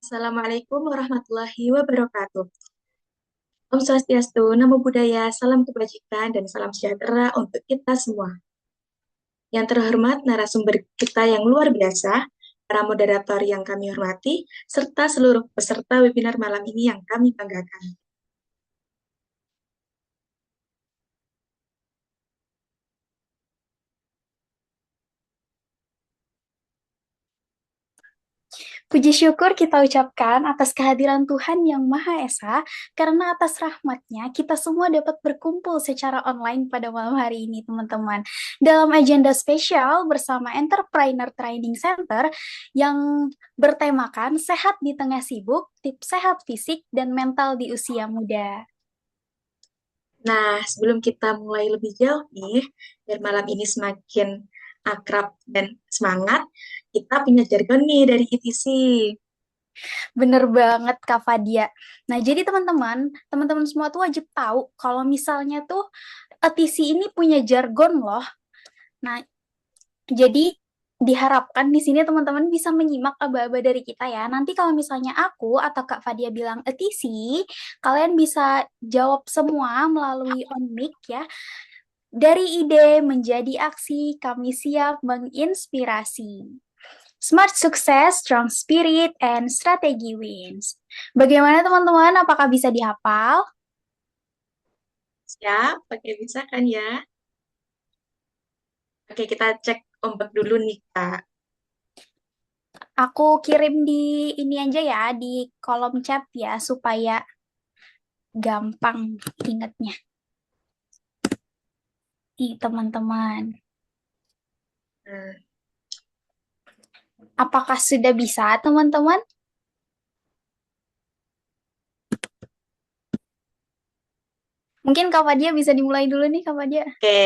Assalamualaikum warahmatullahi wabarakatuh. Om Swastiastu, Namo Buddhaya, salam kebajikan dan salam sejahtera untuk kita semua. Yang terhormat narasumber kita yang luar biasa, para moderator yang kami hormati, serta seluruh peserta webinar malam ini yang kami banggakan. Puji syukur kita ucapkan atas kehadiran Tuhan Yang Maha Esa, karena atas rahmatnya kita semua dapat berkumpul secara online pada malam hari ini, teman-teman. Dalam agenda spesial bersama Entrepreneur Training Center yang bertemakan sehat di tengah sibuk, tips sehat fisik dan mental di usia muda. Nah, sebelum kita mulai lebih jauh nih, biar malam ini semakin akrab dan semangat, kita punya jargon nih dari ITC. Bener banget Kak Fadia. Nah, jadi teman-teman semua tuh wajib tahu kalau misalnya tuh TC ini punya jargon loh. Nah, jadi diharapkan di sini teman-teman bisa menyimak aba-aba dari kita ya. Nanti kalau misalnya aku atau Kak Fadia bilang ETC, kalian bisa jawab semua melalui on mic ya. Dari ide menjadi aksi, kami siap menginspirasi. Smart success, strong spirit, and strategy wins. Bagaimana teman-teman? Apakah bisa dihafal? Siap, pakai bisa kan ya? Oke, kita cek ombak dulu nih, Kak. Aku kirim di ini aja ya, di kolom chat ya, supaya gampang ingatnya. Nih, teman-teman. Nah, Apakah sudah bisa, teman-teman? Mungkin Kak Fadia bisa dimulai dulu nih, Kak Fadia. oke,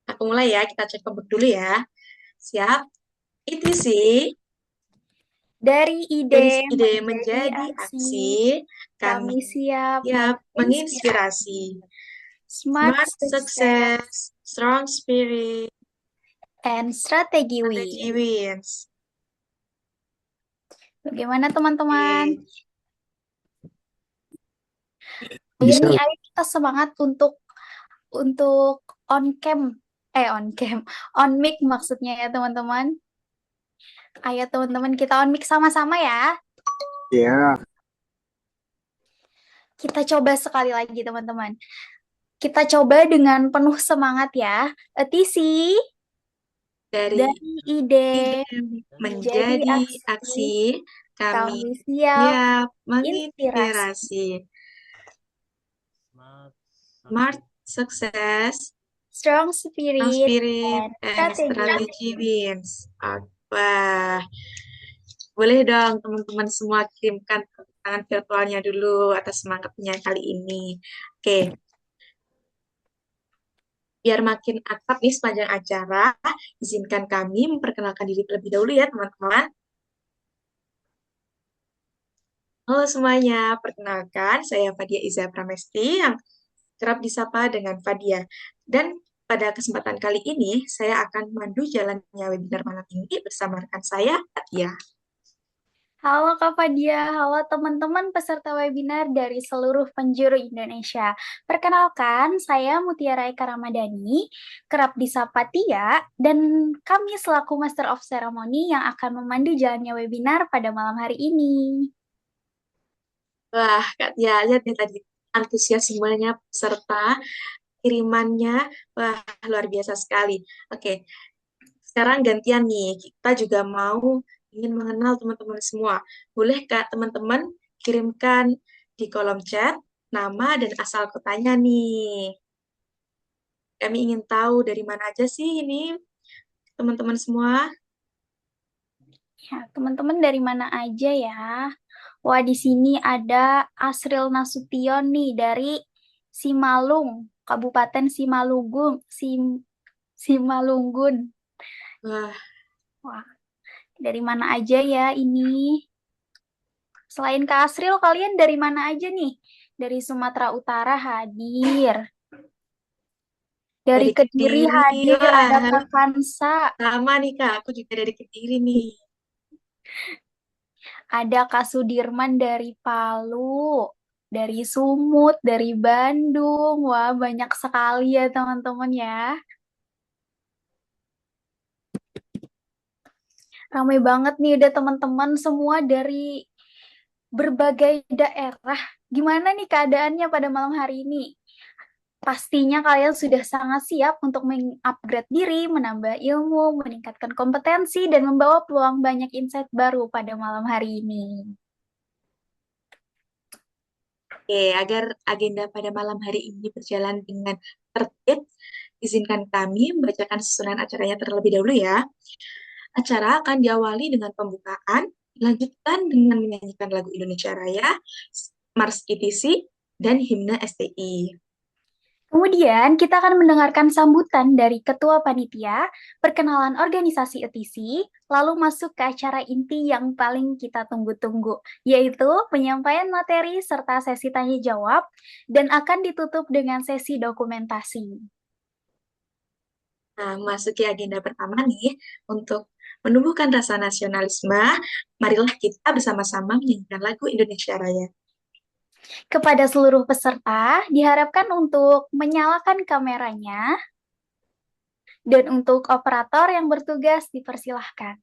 aku mulai ya. Kita cek ombak dulu ya. Siap. Itu sih Dari dari ide ide menjadi menjadi aksi, aksi, kami kami siap siap menginspirasi. menginspirasi. Smart Smart success success, strong spirit, and strategy strategy win. wins. Bagaimana teman-teman? Oke. Ayo Bisa. nih, ayo kita semangat untuk on cam, on cam, on mic maksudnya ya teman-teman. Ayo teman-teman kita on mic sama-sama ya. Ya, Kita coba sekali lagi teman-teman. Kita coba dengan penuh semangat ya. TC Dari dari ide ide menjadi menjadi aksi, aksi, kami kami siap siap inspirasi. menginspirasi. Smart success, Strong strong spirit spirit, and and strategy. strategy wins. Wah, boleh dong teman-teman semua kirimkan tepuk tangan virtualnya dulu atas semangatnya kali ini. Oke, biar makin akrab nih sepanjang acara, izinkan kami memperkenalkan diri terlebih dahulu ya teman-teman. Halo semuanya, perkenalkan saya Fadia Iza Pramesti yang kerap disapa dengan Fadia. Dan pada kesempatan kali ini, saya akan memandu jalannya webinar malam ini bersama rekan saya, Fadia. Halo Kak Fadia, halo teman-teman peserta webinar dari seluruh penjuru Indonesia. Perkenalkan, saya Mutiara Eka Ramadhani, kerap disapa Tia, dan kami selaku Master of Ceremony yang akan memandu jalannya webinar pada malam hari ini. Wah, Kak Tia, lihat nih tadi antusiasmenya peserta, kirimannya, wah luar biasa sekali. Oke, sekarang gantian nih, kita juga mau ingin mengenal teman-teman semua. Boleh Kak teman-teman kirimkan di kolom chat nama dan asal kotanya nih. Kami ingin tahu dari mana aja sih ini teman-teman semua. Ya, teman-teman dari mana aja ya? Wah, di sini ada Asril Nasution nih dari Simalung, Kabupaten Simalungun, Simalungun. Wah, Wah, dari mana aja ya ini? Selain Kak Asril, kalian dari mana aja nih? Dari Sumatera Utara hadir. Dari dari Kediri Kediri. hadir Wah, ada halo. Kak Kansa. Sama nih Kak, aku juga dari Kediri nih. Ada Kak Sudirman dari Palu, dari Sumut, dari Bandung. Wah, banyak sekali ya teman-teman ya. Ramai banget nih udah teman-teman semua dari berbagai daerah. Gimana nih keadaannya pada malam hari ini? Pastinya kalian sudah sangat siap untuk mengupgrade diri, menambah ilmu, meningkatkan kompetensi, dan membawa peluang banyak insight baru pada malam hari ini. Oke, agar agenda pada malam hari ini berjalan dengan tertib, izinkan kami membacakan susunan acaranya terlebih dahulu ya. Acara akan diawali dengan pembukaan, dilanjutkan dengan menyanyikan lagu Indonesia Raya, Mars ITC, dan himne STI. Kemudian kita akan mendengarkan sambutan dari Ketua Panitia, perkenalan organisasi ETC, lalu masuk ke acara inti yang paling kita tunggu-tunggu, yaitu penyampaian materi serta sesi tanya-jawab, dan akan ditutup dengan sesi dokumentasi. Nah, masuki agenda pertama nih, untuk menumbuhkan rasa nasionalisme, marilah kita bersama-sama menyanyikan lagu Indonesia Raya. Kepada seluruh peserta, diharapkan untuk menyalakan kameranya, dan untuk operator yang bertugas dipersilahkan.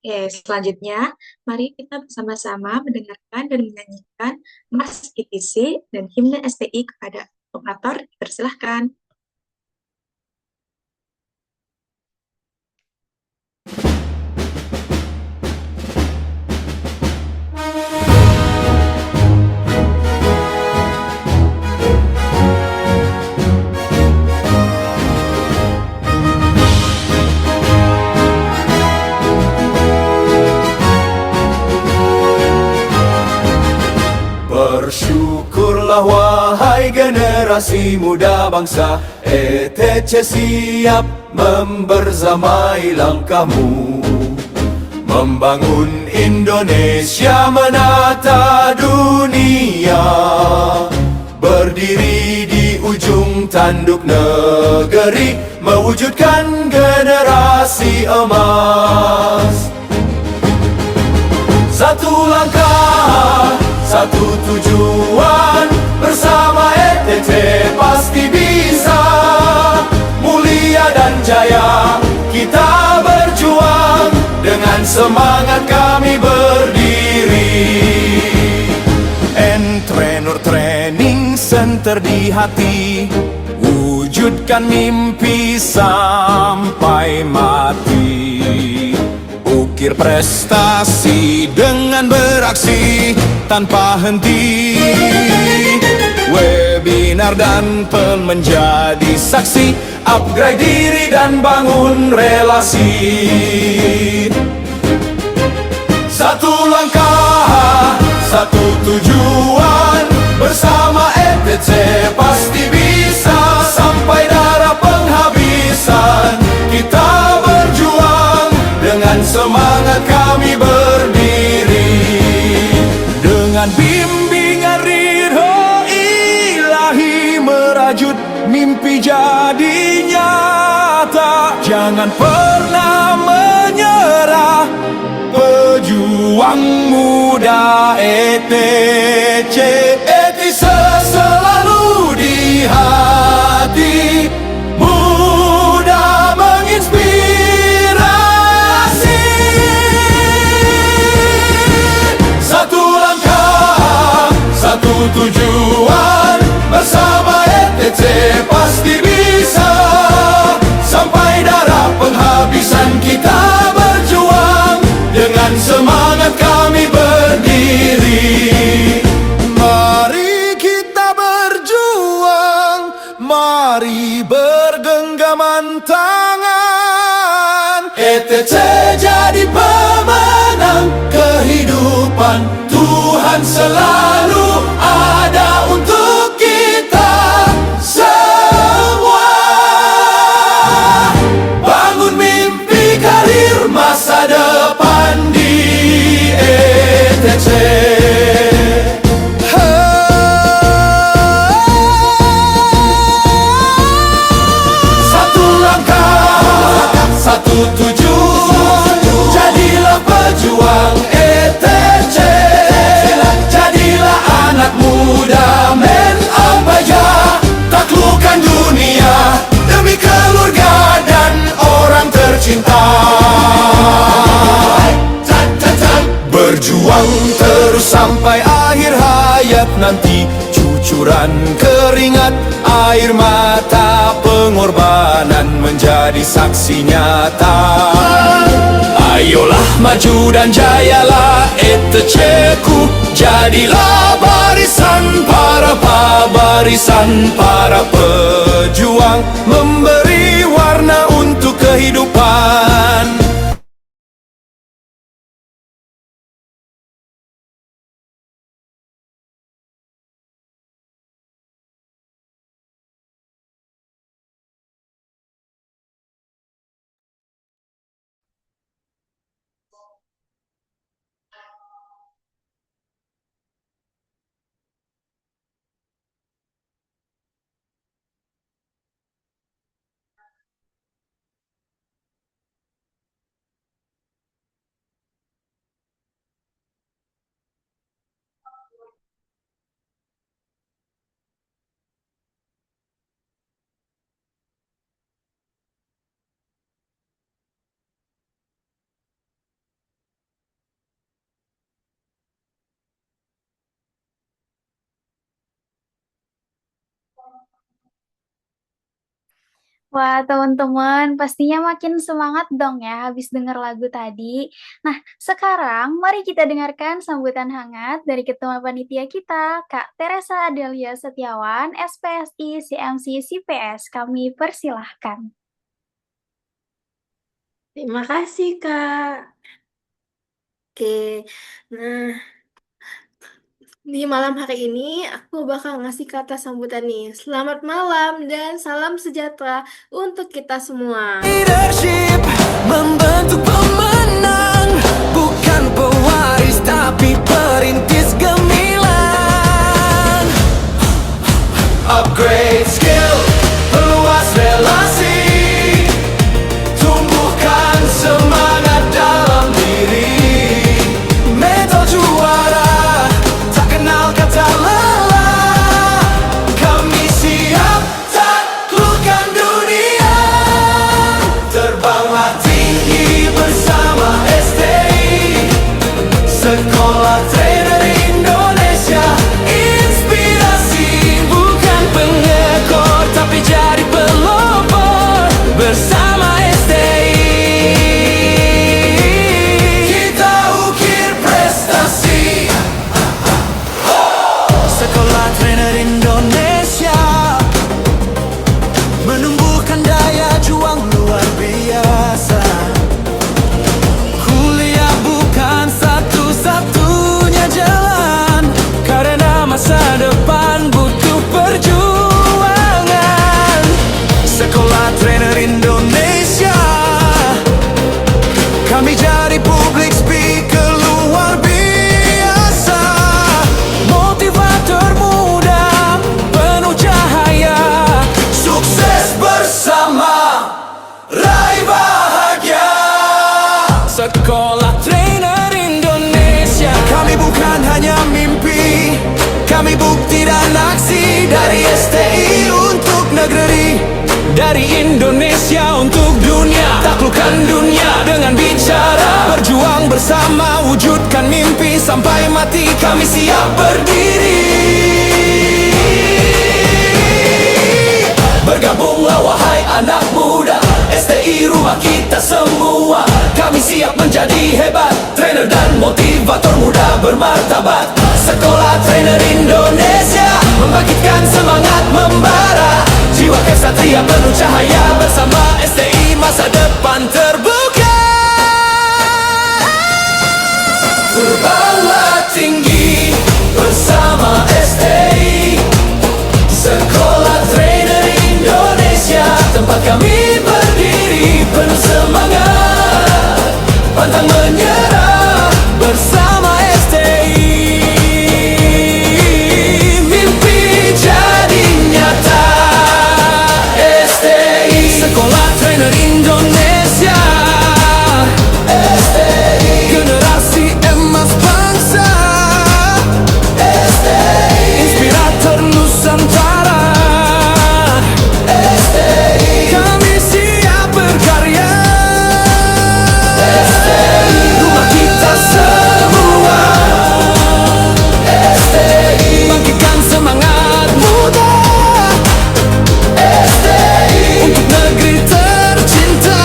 Oke, selanjutnya, mari kita bersama-sama mendengarkan dan menyanyikan Mars ITC dan himne STI kepada operator. Persilahkan. Bersyukurlah wahai generasi muda bangsa, ETC siap membersamai langkahmu, membangun Indonesia menata dunia, berdiri di ujung tanduk negeri, mewujudkan generasi emas. Satu langkah, satu tujuan, bersama ETC pasti bisa. Mulia dan jaya kita berjuang, dengan semangat kami berdiri. Entrepreneur Training Center di hati, wujudkan mimpi sampai mati. Ukir prestasi dengan beraksi tanpa henti. Webinar dan menjadi saksi, upgrade diri dan bangun relasi. Satu langkah, satu tujuan, bersama ETC pasti bisa sampai darah penghabisan. Kita berjuang, dengan semangat kami berdiri. Dengan bimbingan ridho ilahi merajut mimpi jadi nyata. Jangan pernah menyerah, pejuang muda ETC. ETC selalu di hati, muda menginspirasi. Satu langkah, satu tujuan, bersama ETC pasti bisa sampai darah penghabisan. Kita berjuang, dengan semangat kami berdiri. Mari kita berjuang, mari bergenggaman tangan. ETC jadi pemenang kehidupan, Tuhan selalu ada untuk kita semua. Bangun mimpi karir masa depan di ETC. Satu langkah, satu tujuan, jadilah pejuang ETC. Jadilah anak muda men abaya, taklukkan dunia demi keluarga dan orang tercinta. Berjuang terus sampai akhir hayat nanti, cucuran keringat, air mata, pengorbanan menjadi saksi nyata. Ayolah maju dan jayalah ETC-ku, jadilah barisan para pejuang, memberi warna untuk kehidupan. Wah, teman-teman, pastinya makin semangat dong ya habis dengar lagu tadi. Nah, sekarang mari kita dengarkan sambutan hangat dari Ketua Panitia kita, Kak Teresa Adelia Setiawan, SPSI CMC CPS. Kami persilahkan. Terima kasih, Kak. Oke, nah di malam hari ini aku bakal ngasih kata sambutan nih. Selamat malam dan salam sejahtera untuk kita semua. Leadership membentuk pemenang, bukan pewaris tapi perintis gemilang. Upgrade skill, perluas relasi, tumbuhkan semangat dalam diri. Mental juara, tak kenal kata lelah. Kami siap taklukkan dunia. Terbanglah tinggi bersama STI, sekolah Kami bukti dan aksi dari STI untuk negeri, dari Indonesia untuk dunia. Taklukkan dunia dengan bicara, berjuang bersama, wujudkan mimpi sampai mati. Kami siap berdiri. Bergabunglah wahai anak muda, STI rumah kita semua. Kami siap menjadi hebat, trainer dan motivator muda bermartabat. Sekolah Trainer Indonesia membangkitkan semangat membara, jiwa kesatria penuh cahaya. Bersama STI masa depan terbuka. Terbanglah tinggi bersama STI, Sekolah Trainer Indonesia, tempat kami berdiri penuh semangat, pantang menyerah bersama STI. Mimpi jadi nyata, STI, Sekolah Trainer Indonesia, STI, generasi emas bangsa, STI, inspirator Nusantara. Kami siap berkarya, rumah kita semua. Bangkitkan semangat muda, untuk negeri tercinta,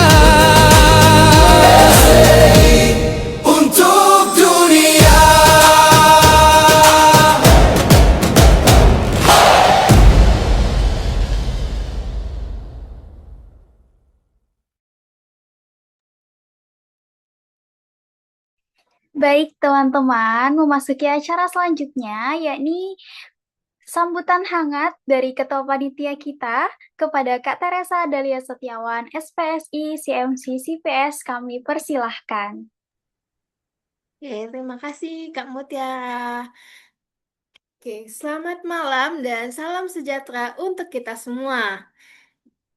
untuk dunia. Baik, teman-teman, memasuki acara selanjutnya, yakni sambutan hangat dari Ketua Panitia kita kepada Kak Teresa Dahlia Setiawan, SPSI, CMC, CPS, kami persilahkan. Oke, terima kasih Kak Mutiara. Oke, selamat malam dan salam sejahtera untuk kita semua.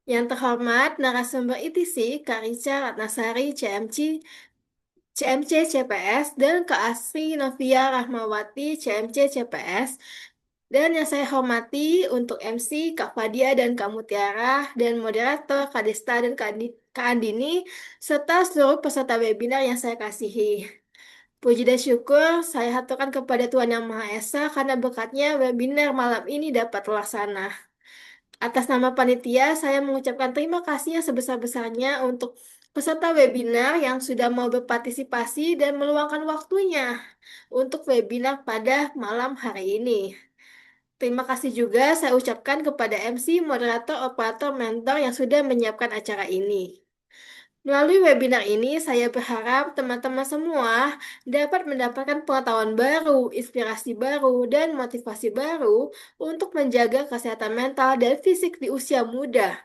Yang terhormat narasumber ITC, Kak Rica Ratnasari, CMC CPS, dan Kak Asri Novia Rahmawati, CMC CPS. Dan yang saya hormati untuk MC, Kak Fadia dan Kak Mutiara, dan moderator Kak Desta dan Kak Andini, serta seluruh peserta webinar yang saya kasihi. Puji dan syukur saya haturkan kepada Tuhan Yang Maha Esa karena berkatnya webinar malam ini dapat terlaksana. Atas nama panitia, saya mengucapkan terima kasih yang sebesar-besarnya untuk peserta webinar yang sudah mau berpartisipasi dan meluangkan waktunya untuk webinar pada malam hari ini. Terima kasih juga saya ucapkan kepada MC, moderator, operator, mentor yang sudah menyiapkan acara ini. Melalui webinar ini, saya berharap teman-teman semua dapat mendapatkan pengetahuan baru, inspirasi baru, dan motivasi baru untuk menjaga kesehatan mental dan fisik di usia muda,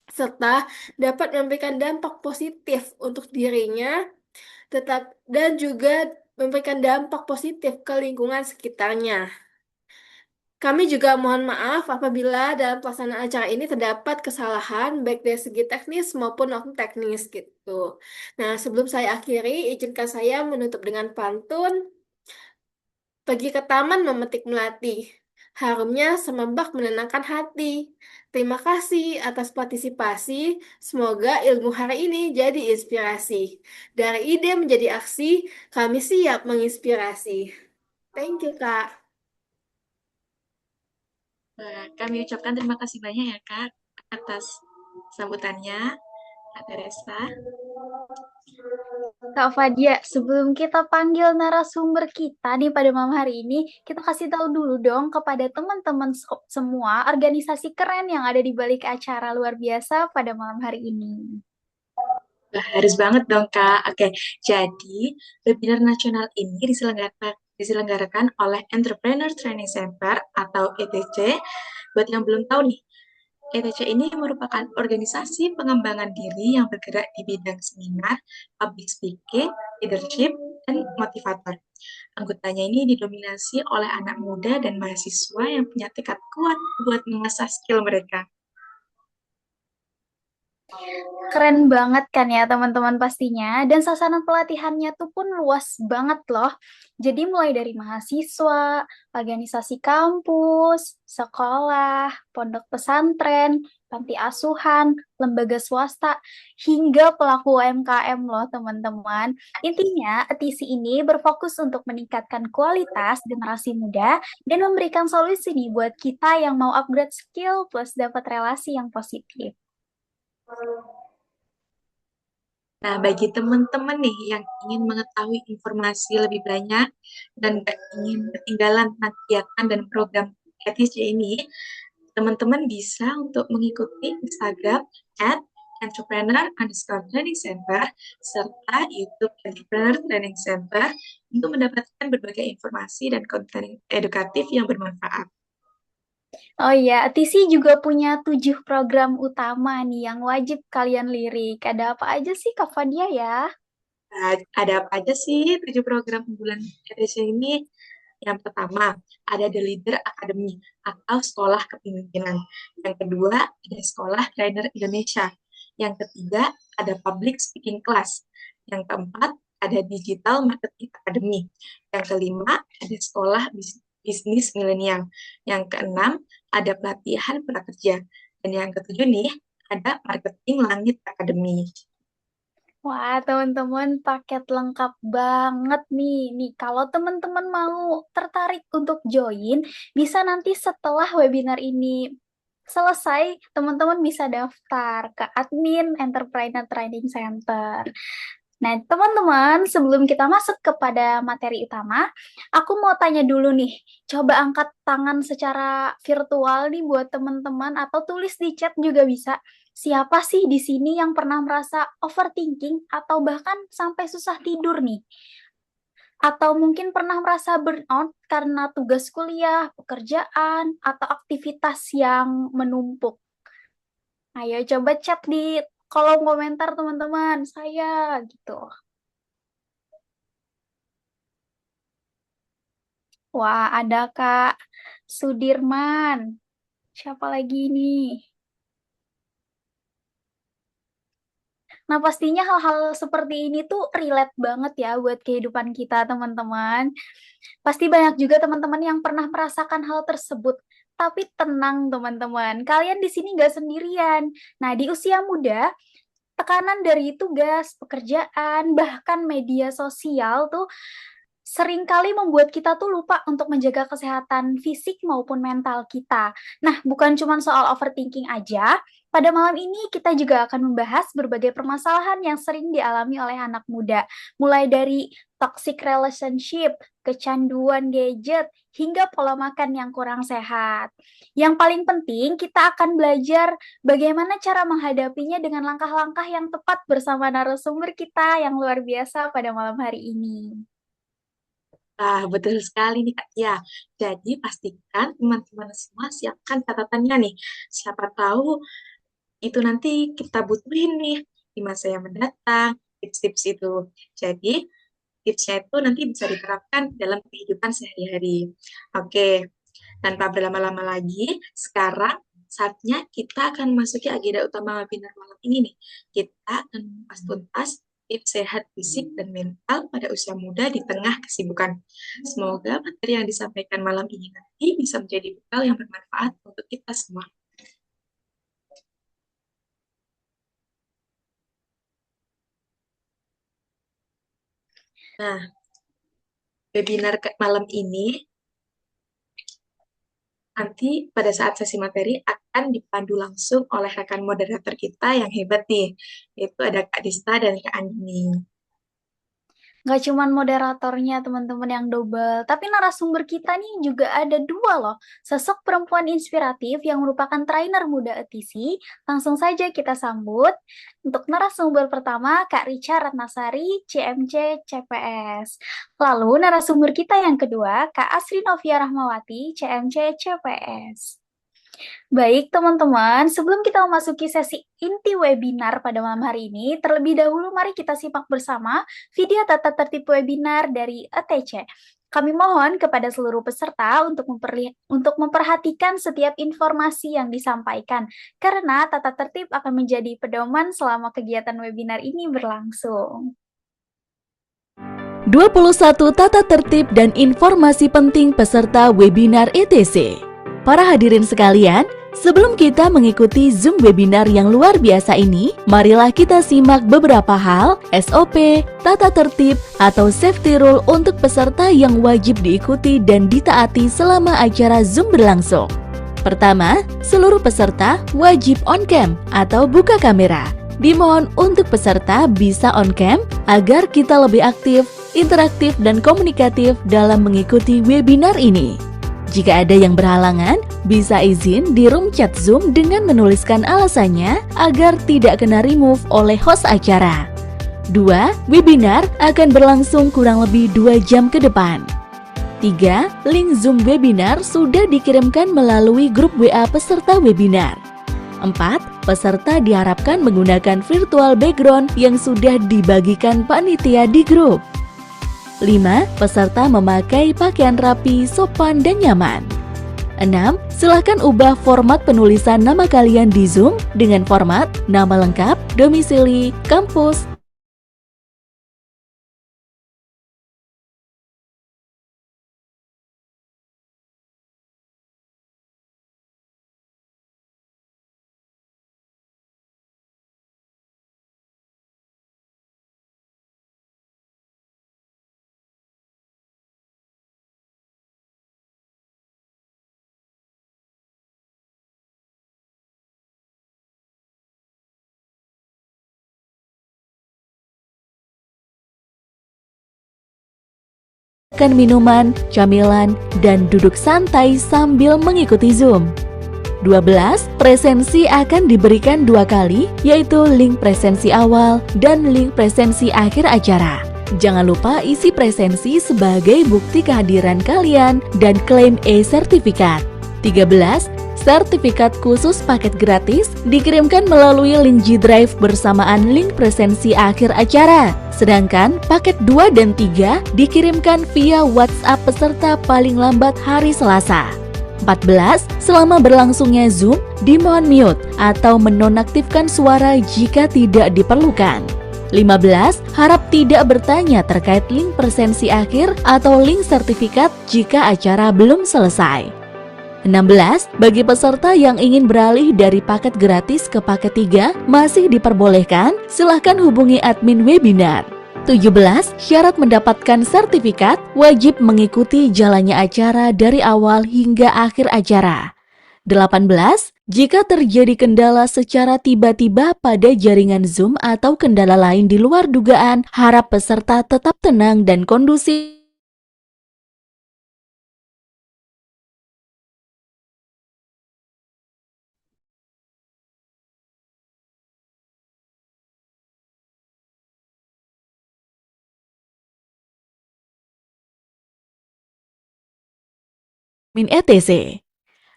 serta dapat memberikan dampak positif untuk dirinya, dan juga memberikan dampak positif ke lingkungan sekitarnya. Kami juga mohon maaf apabila dalam pelaksanaan acara ini terdapat kesalahan baik dari segi teknis maupun non-teknis gitu. Nah, sebelum saya akhiri, izinkan saya menutup dengan pantun. Pergi ke taman memetik melati, harumnya semerbak menenangkan hati. Terima kasih atas partisipasi. Semoga ilmu hari ini jadi inspirasi. Dari ide menjadi aksi, kami siap menginspirasi. Thank you, Kak. Kami ucapkan terima kasih banyak ya Kak atas sambutannya, Kak Teresa. Kak Fadia, sebelum kita panggil narasumber kita nih pada malam hari ini, kita kasih tahu dulu dong kepada teman-teman semua organisasi keren yang ada di balik acara luar biasa pada malam hari ini. Harus banget dong Kak. Oke, jadi webinar nasional ini diselenggarakan oleh Entrepreneur Training Center atau ETC. Buat yang belum tahu nih, ETC ini merupakan organisasi pengembangan diri yang bergerak di bidang seminar, public speaking, leadership, dan motivator. Anggotanya ini didominasi oleh anak muda dan mahasiswa yang punya tekad kuat buat mengasah skill mereka. Keren banget kan ya teman-teman pastinya. Dan sasaran pelatihannya tuh pun luas banget loh. Jadi mulai dari mahasiswa, organisasi kampus, sekolah, pondok pesantren, panti asuhan, lembaga swasta, hingga pelaku UMKM loh teman-teman. Intinya, ETISI ini berfokus untuk meningkatkan kualitas generasi muda dan memberikan solusi nih buat kita yang mau upgrade skill plus dapat relasi yang positif. Nah, bagi teman-teman nih yang ingin mengetahui informasi lebih banyak dan gak ingin ketinggalan tentang kegiatan dan program ETIC ini, teman-teman bisa untuk mengikuti Instagram @entrepreneur_training center serta YouTube Entrepreneur Training Center untuk mendapatkan berbagai informasi dan konten edukatif yang bermanfaat. Oh iya, TC juga punya 7 program utama nih yang wajib kalian lirik. Ada apa aja sih Kak Fadia ya? Nah, ada apa aja sih 7 program unggulan ETC ini? Yang pertama, ada The Leader Academy atau Sekolah Kepemimpinan. Yang kedua, ada Sekolah Trainer Indonesia. Yang ketiga, ada Public Speaking Class. Yang keempat, ada Digital Marketing Academy. Yang kelima, ada Sekolah Bisnis Milenial. Yang keenam, ada Pelatihan Prakerja. Dan yang ketujuh nih, ada Marketing Langit Academy. Wah, teman-teman, paket lengkap banget nih. Nih, kalau teman-teman mau tertarik untuk join, bisa nanti setelah webinar ini selesai, teman-teman bisa daftar ke admin Entrepreneur Training Center. Nah, teman-teman, sebelum kita masuk kepada materi utama, aku mau tanya dulu nih. Coba angkat tangan secara virtual nih buat teman-teman atau tulis di chat juga bisa. Siapa sih di sini yang pernah merasa overthinking atau bahkan sampai susah tidur nih? Atau mungkin pernah merasa burnout karena tugas kuliah, pekerjaan, atau aktivitas yang menumpuk? Ayo coba chat di kolom komentar teman-teman, saya gitu. Wah, ada Kak Sudirman. Siapa lagi nih? Nah, pastinya hal-hal seperti ini tuh relate banget ya buat kehidupan kita, teman-teman. Pasti banyak juga teman-teman yang pernah merasakan hal tersebut. Tapi tenang, teman-teman. Kalian di sini nggak sendirian. Nah, di usia muda, tekanan dari tugas, pekerjaan, bahkan media sosial tuh seringkali membuat kita tuh lupa untuk menjaga kesehatan fisik maupun mental kita. Nah, bukan cuma soal overthinking aja, pada malam ini kita juga akan membahas berbagai permasalahan yang sering dialami oleh anak muda, mulai dari toxic relationship, kecanduan gadget, hingga pola makan yang kurang sehat. Yang paling penting, kita akan belajar bagaimana cara menghadapinya dengan langkah-langkah yang tepat bersama narasumber kita yang luar biasa pada malam hari ini. Nah, betul sekali nih Kak. Ya, jadi pastikan teman-teman semua siapkan catatannya nih. Siapa tahu itu nanti kita butuhin nih di masa yang mendatang, tips-tips itu. Jadi, tipsnya itu nanti bisa diterapkan dalam kehidupan sehari-hari. Oke, tanpa berlama-lama lagi, sekarang saatnya kita akan masuki agenda utama webinar malam ini nih. Kita akan mengupas tuntas tips sehat fisik dan mental pada usia muda di tengah kesibukan. Semoga materi yang disampaikan malam ini nanti bisa menjadi bekal yang bermanfaat untuk kita semua. Nah, webinar malam ini nanti pada saat sesi materi akan dipandu langsung oleh rekan moderator kita yang hebat nih, yaitu ada Kak Dista dan Kak Andini. Nggak cuma moderatornya teman-teman yang double, tapi narasumber kita nih juga ada dua loh. Sosok perempuan inspiratif yang merupakan trainer muda ETC. Langsung saja kita sambut. Untuk narasumber pertama, Kak Richa Ratnasari, CMC CPS. Lalu narasumber kita yang kedua, Kak Asri Novia Rahmawati, CMC CPS. Baik, teman-teman, sebelum kita memasuki sesi inti webinar pada malam hari ini, terlebih dahulu mari kita simak bersama video tata tertib webinar dari ETC. Kami mohon kepada seluruh peserta untuk memperhatikan setiap informasi yang disampaikan, karena tata tertib akan menjadi pedoman selama kegiatan webinar ini berlangsung. 21 tata tertib dan informasi penting peserta webinar ETC. Para hadirin sekalian, sebelum kita mengikuti Zoom webinar yang luar biasa ini, marilah kita simak beberapa hal, SOP, tata tertib, atau safety rule untuk peserta yang wajib diikuti dan ditaati selama acara Zoom berlangsung. Pertama, seluruh peserta wajib on cam atau buka kamera. Dimohon untuk peserta bisa on cam agar kita lebih aktif, interaktif, dan komunikatif dalam mengikuti webinar ini. Jika ada yang berhalangan, bisa izin di room chat Zoom dengan menuliskan alasannya agar tidak kena remove oleh host acara. 2. Webinar akan berlangsung kurang lebih 2 jam ke depan. 3. Link Zoom webinar sudah dikirimkan melalui grup WA peserta webinar. 4. Peserta diharapkan menggunakan virtual background yang sudah dibagikan panitia di grup. 5. Peserta memakai pakaian rapi, sopan, dan nyaman. 6. Silahkan ubah format penulisan nama kalian di Zoom dengan format nama lengkap, domisili, kampus, makan minuman, camilan, dan duduk santai sambil mengikuti Zoom. 12. Presensi akan diberikan 2 kali, yaitu link presensi awal dan link presensi akhir acara. Jangan lupa isi presensi sebagai bukti kehadiran kalian dan klaim e-sertifikat. 13. Sertifikat khusus paket gratis dikirimkan melalui link G-Drive bersamaan link presensi akhir acara. Sedangkan paket 2 dan 3 dikirimkan via WhatsApp peserta paling lambat hari Selasa. 14. Selama berlangsungnya Zoom, dimohon mute atau menonaktifkan suara jika tidak diperlukan. 15. Harap tidak bertanya terkait link presensi akhir atau link sertifikat jika acara belum selesai. 16. Bagi peserta yang ingin beralih dari paket gratis ke paket 3 masih diperbolehkan, silahkan hubungi admin webinar. 17. Syarat mendapatkan sertifikat wajib mengikuti jalannya acara dari awal hingga akhir acara. 18. Jika terjadi kendala secara tiba-tiba pada jaringan Zoom atau kendala lain di luar dugaan, harap peserta tetap tenang dan kondusif. ETC.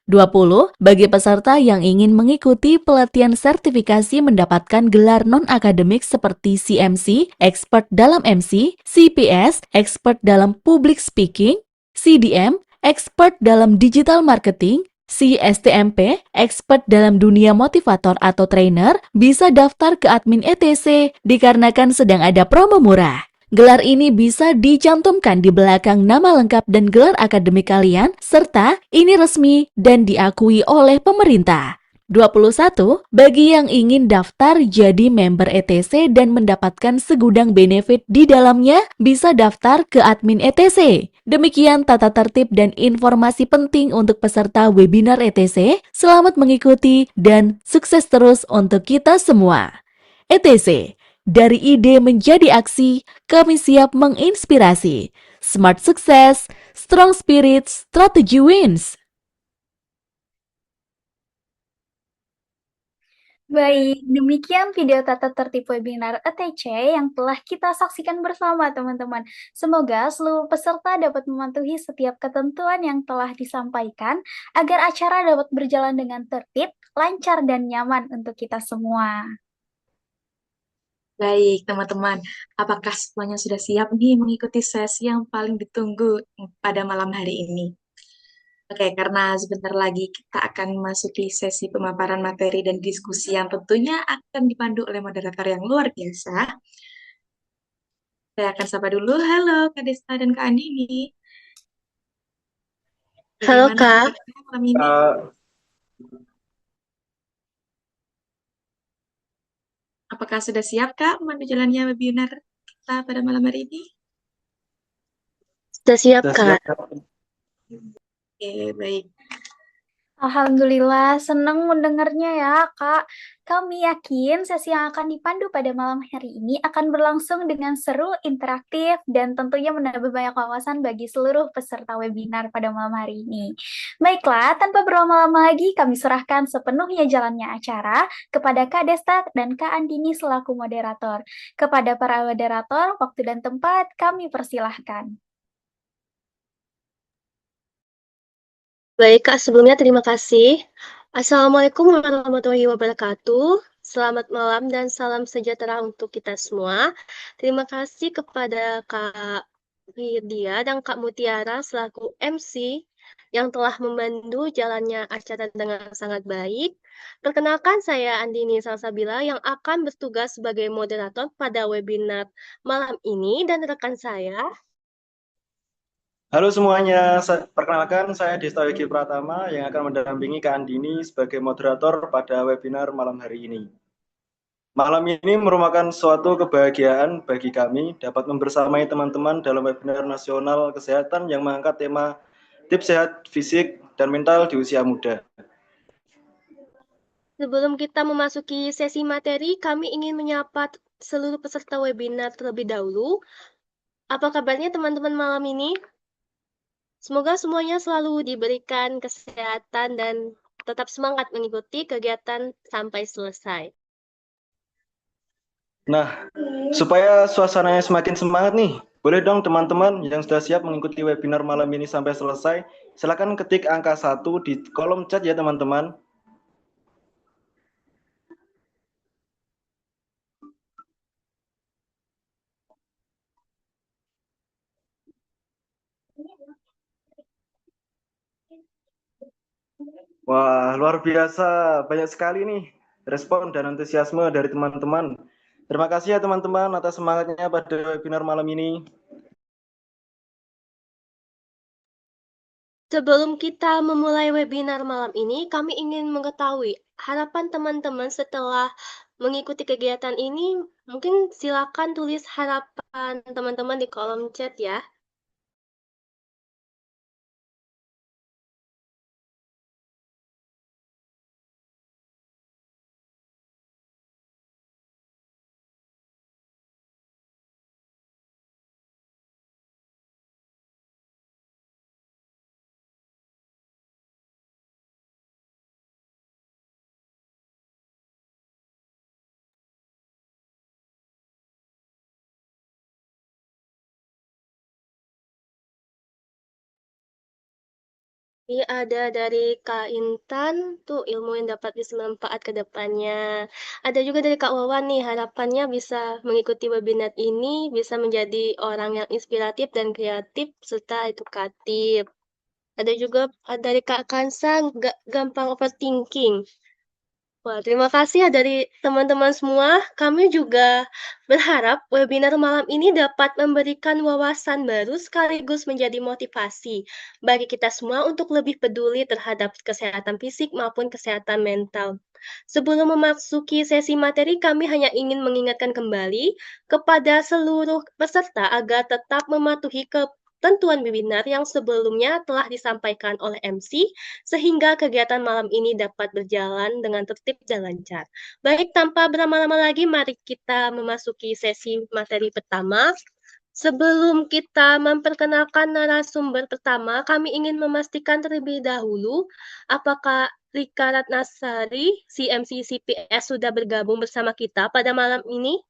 20. Bagi peserta yang ingin mengikuti pelatihan sertifikasi mendapatkan gelar non-akademik seperti CMC, Expert dalam MC, CPS, Expert dalam Public Speaking, CDM, Expert dalam Digital Marketing, CSTMP, Expert dalam dunia motivator atau trainer, bisa daftar ke admin ETC dikarenakan sedang ada promo murah. Gelar ini bisa dicantumkan di belakang nama lengkap dan gelar akademik kalian, serta ini resmi dan diakui oleh pemerintah. 21. Bagi yang ingin daftar jadi member ETC dan mendapatkan segudang benefit di dalamnya, bisa daftar ke admin ETC. Demikian tata tertib dan informasi penting untuk peserta webinar ETC. Selamat mengikuti dan sukses terus untuk kita semua. ETC. Dari ide menjadi aksi, kami siap menginspirasi. Smart Success, Strong Spirit, Strategy Wins. Baik, demikian video tata tertib webinar ETC yang telah kita saksikan bersama teman-teman. Semoga seluruh peserta dapat mematuhi setiap ketentuan yang telah disampaikan agar acara dapat berjalan dengan tertib, lancar, dan nyaman untuk kita semua. Baik, teman-teman. Apakah semuanya sudah siap nih mengikuti sesi yang paling ditunggu pada malam hari ini? Oke, karena sebentar lagi kita akan memasuki sesi pemaparan materi dan diskusi yang tentunya akan dipandu oleh moderator yang luar biasa. Saya akan sapa dulu. Halo, Kak Desta dan Kak Andini. Halo Bagaimana Kak, kabarnya malam ini? Apakah sudah siap, Kak, memandu jalannya webinar kita pada malam hari ini? sudah siap Sudah Kak. siap. Oke, baik. Alhamdulillah, senang mendengarnya ya, Kak. Kami yakin sesi yang akan dipandu pada malam hari ini akan berlangsung dengan seru, interaktif, dan tentunya menambah banyak wawasan bagi seluruh peserta webinar pada malam hari ini. Baiklah, tanpa berlama-lama lagi, kami serahkan sepenuhnya jalannya acara kepada Kak Desta dan Kak Andini selaku moderator. Kepada para moderator, waktu dan tempat kami persilahkan. Baik Kak, sebelumnya terima kasih. Assalamualaikum warahmatullahi wabarakatuh. Selamat malam dan salam sejahtera untuk kita semua. Terima kasih kepada Kak Widya dan Kak Mutiara selaku MC yang telah membantu jalannya acara dengan sangat baik. Perkenalkan saya Andini Salsabila yang akan bertugas sebagai moderator pada webinar malam ini dan rekan saya. Halo semuanya, perkenalkan saya Desta Yogi Pratama yang akan mendampingi Kak Andini sebagai moderator pada webinar malam hari ini. Malam ini merupakan suatu kebahagiaan bagi kami dapat membersamai teman-teman dalam webinar nasional kesehatan yang mengangkat tema tips sehat fisik dan mental di usia muda. Sebelum kita memasuki sesi materi, kami ingin menyapa seluruh peserta webinar terlebih dahulu. Apa kabarnya teman-teman malam ini? Semoga semuanya selalu diberikan kesehatan dan tetap semangat mengikuti kegiatan sampai selesai. Nah, supaya suasananya semakin semangat nih, boleh dong teman-teman yang sudah siap mengikuti webinar malam ini sampai selesai, silakan ketik angka 1 di kolom chat ya teman-teman. Wah, luar biasa. Banyak sekali nih respon dan antusiasme dari teman-teman. Terima kasih ya teman-teman atas semangatnya pada webinar malam ini. Sebelum kita memulai webinar malam ini, kami ingin mengetahui harapan teman-teman setelah mengikuti kegiatan ini. Mungkin silakan tulis harapan teman-teman di kolom chat ya. Ini ada dari Kak Intan, tuh ilmu yang dapat bermanfaat ke depannya. Ada juga dari Kak Wawan nih, harapannya bisa mengikuti webinar ini, bisa menjadi orang yang inspiratif dan kreatif, serta edukatif. Ada juga dari Kak Kansa, nggak gampang overthinking. Wah, terima kasih ya dari teman-teman semua. Kami juga berharap webinar malam ini dapat memberikan wawasan baru sekaligus menjadi motivasi bagi kita semua untuk lebih peduli terhadap kesehatan fisik maupun kesehatan mental. Sebelum memasuki sesi materi, kami hanya ingin mengingatkan kembali kepada seluruh peserta agar tetap mematuhi ketentuan webinar yang sebelumnya telah disampaikan oleh MC sehingga kegiatan malam ini dapat berjalan dengan tertib dan lancar. Baik, tanpa berlama-lama lagi, mari kita memasuki sesi materi pertama. Sebelum kita memperkenalkan narasumber pertama, kami ingin memastikan terlebih dahulu apakah Rika Ratnasari, CMC CPS, sudah bergabung bersama kita pada malam ini.